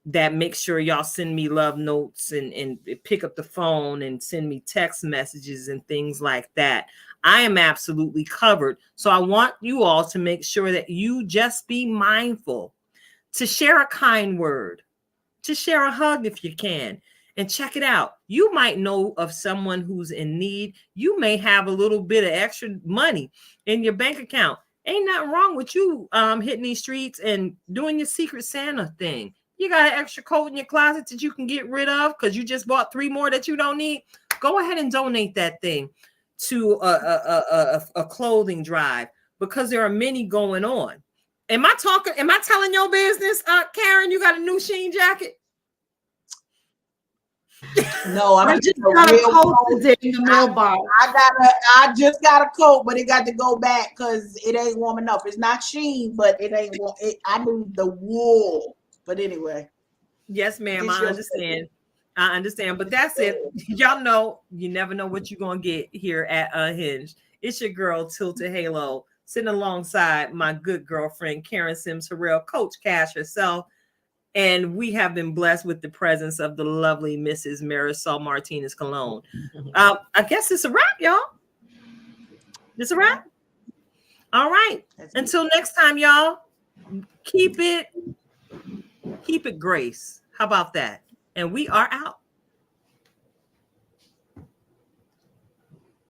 that makes sure y'all send me love notes and pick up the phone and send me text messages and things like that. I am absolutely covered. So I want you all to make sure that you just be mindful to share a kind word, to share a hug if you can. And check it out. You might know of someone who's in need. You may have a little bit of extra money in your bank account. Ain't nothing wrong with you hitting these streets and doing your Secret Santa thing. You got an extra coat in your closet that you can get rid of because you just bought 3 more that you don't need. Go ahead and donate that thing to a clothing drive, because there are many going on. Am I telling your business, Karen? You got a new Sheen jacket? No, I'm I getting just a got a real coat coat. today in the mailbox. I just got a coat, but it got to go back because it ain't warm enough. It's not sheen, but it ain't warm. I need the wool. But anyway, Yes, ma'am. this I your understand. I understand. But that's it. Y'all know you never know what you're gonna get here at Unhinged. It's your girl Tilted Halo sitting alongside my good girlfriend Karen Sims Harrell, Coach Cash herself. And we have been blessed with the presence of the lovely Mrs. Marisol Martinez Colón. I guess it's a wrap, y'all. It's a wrap. All right. Until next time, y'all. Keep it grace. How about that? And we are out.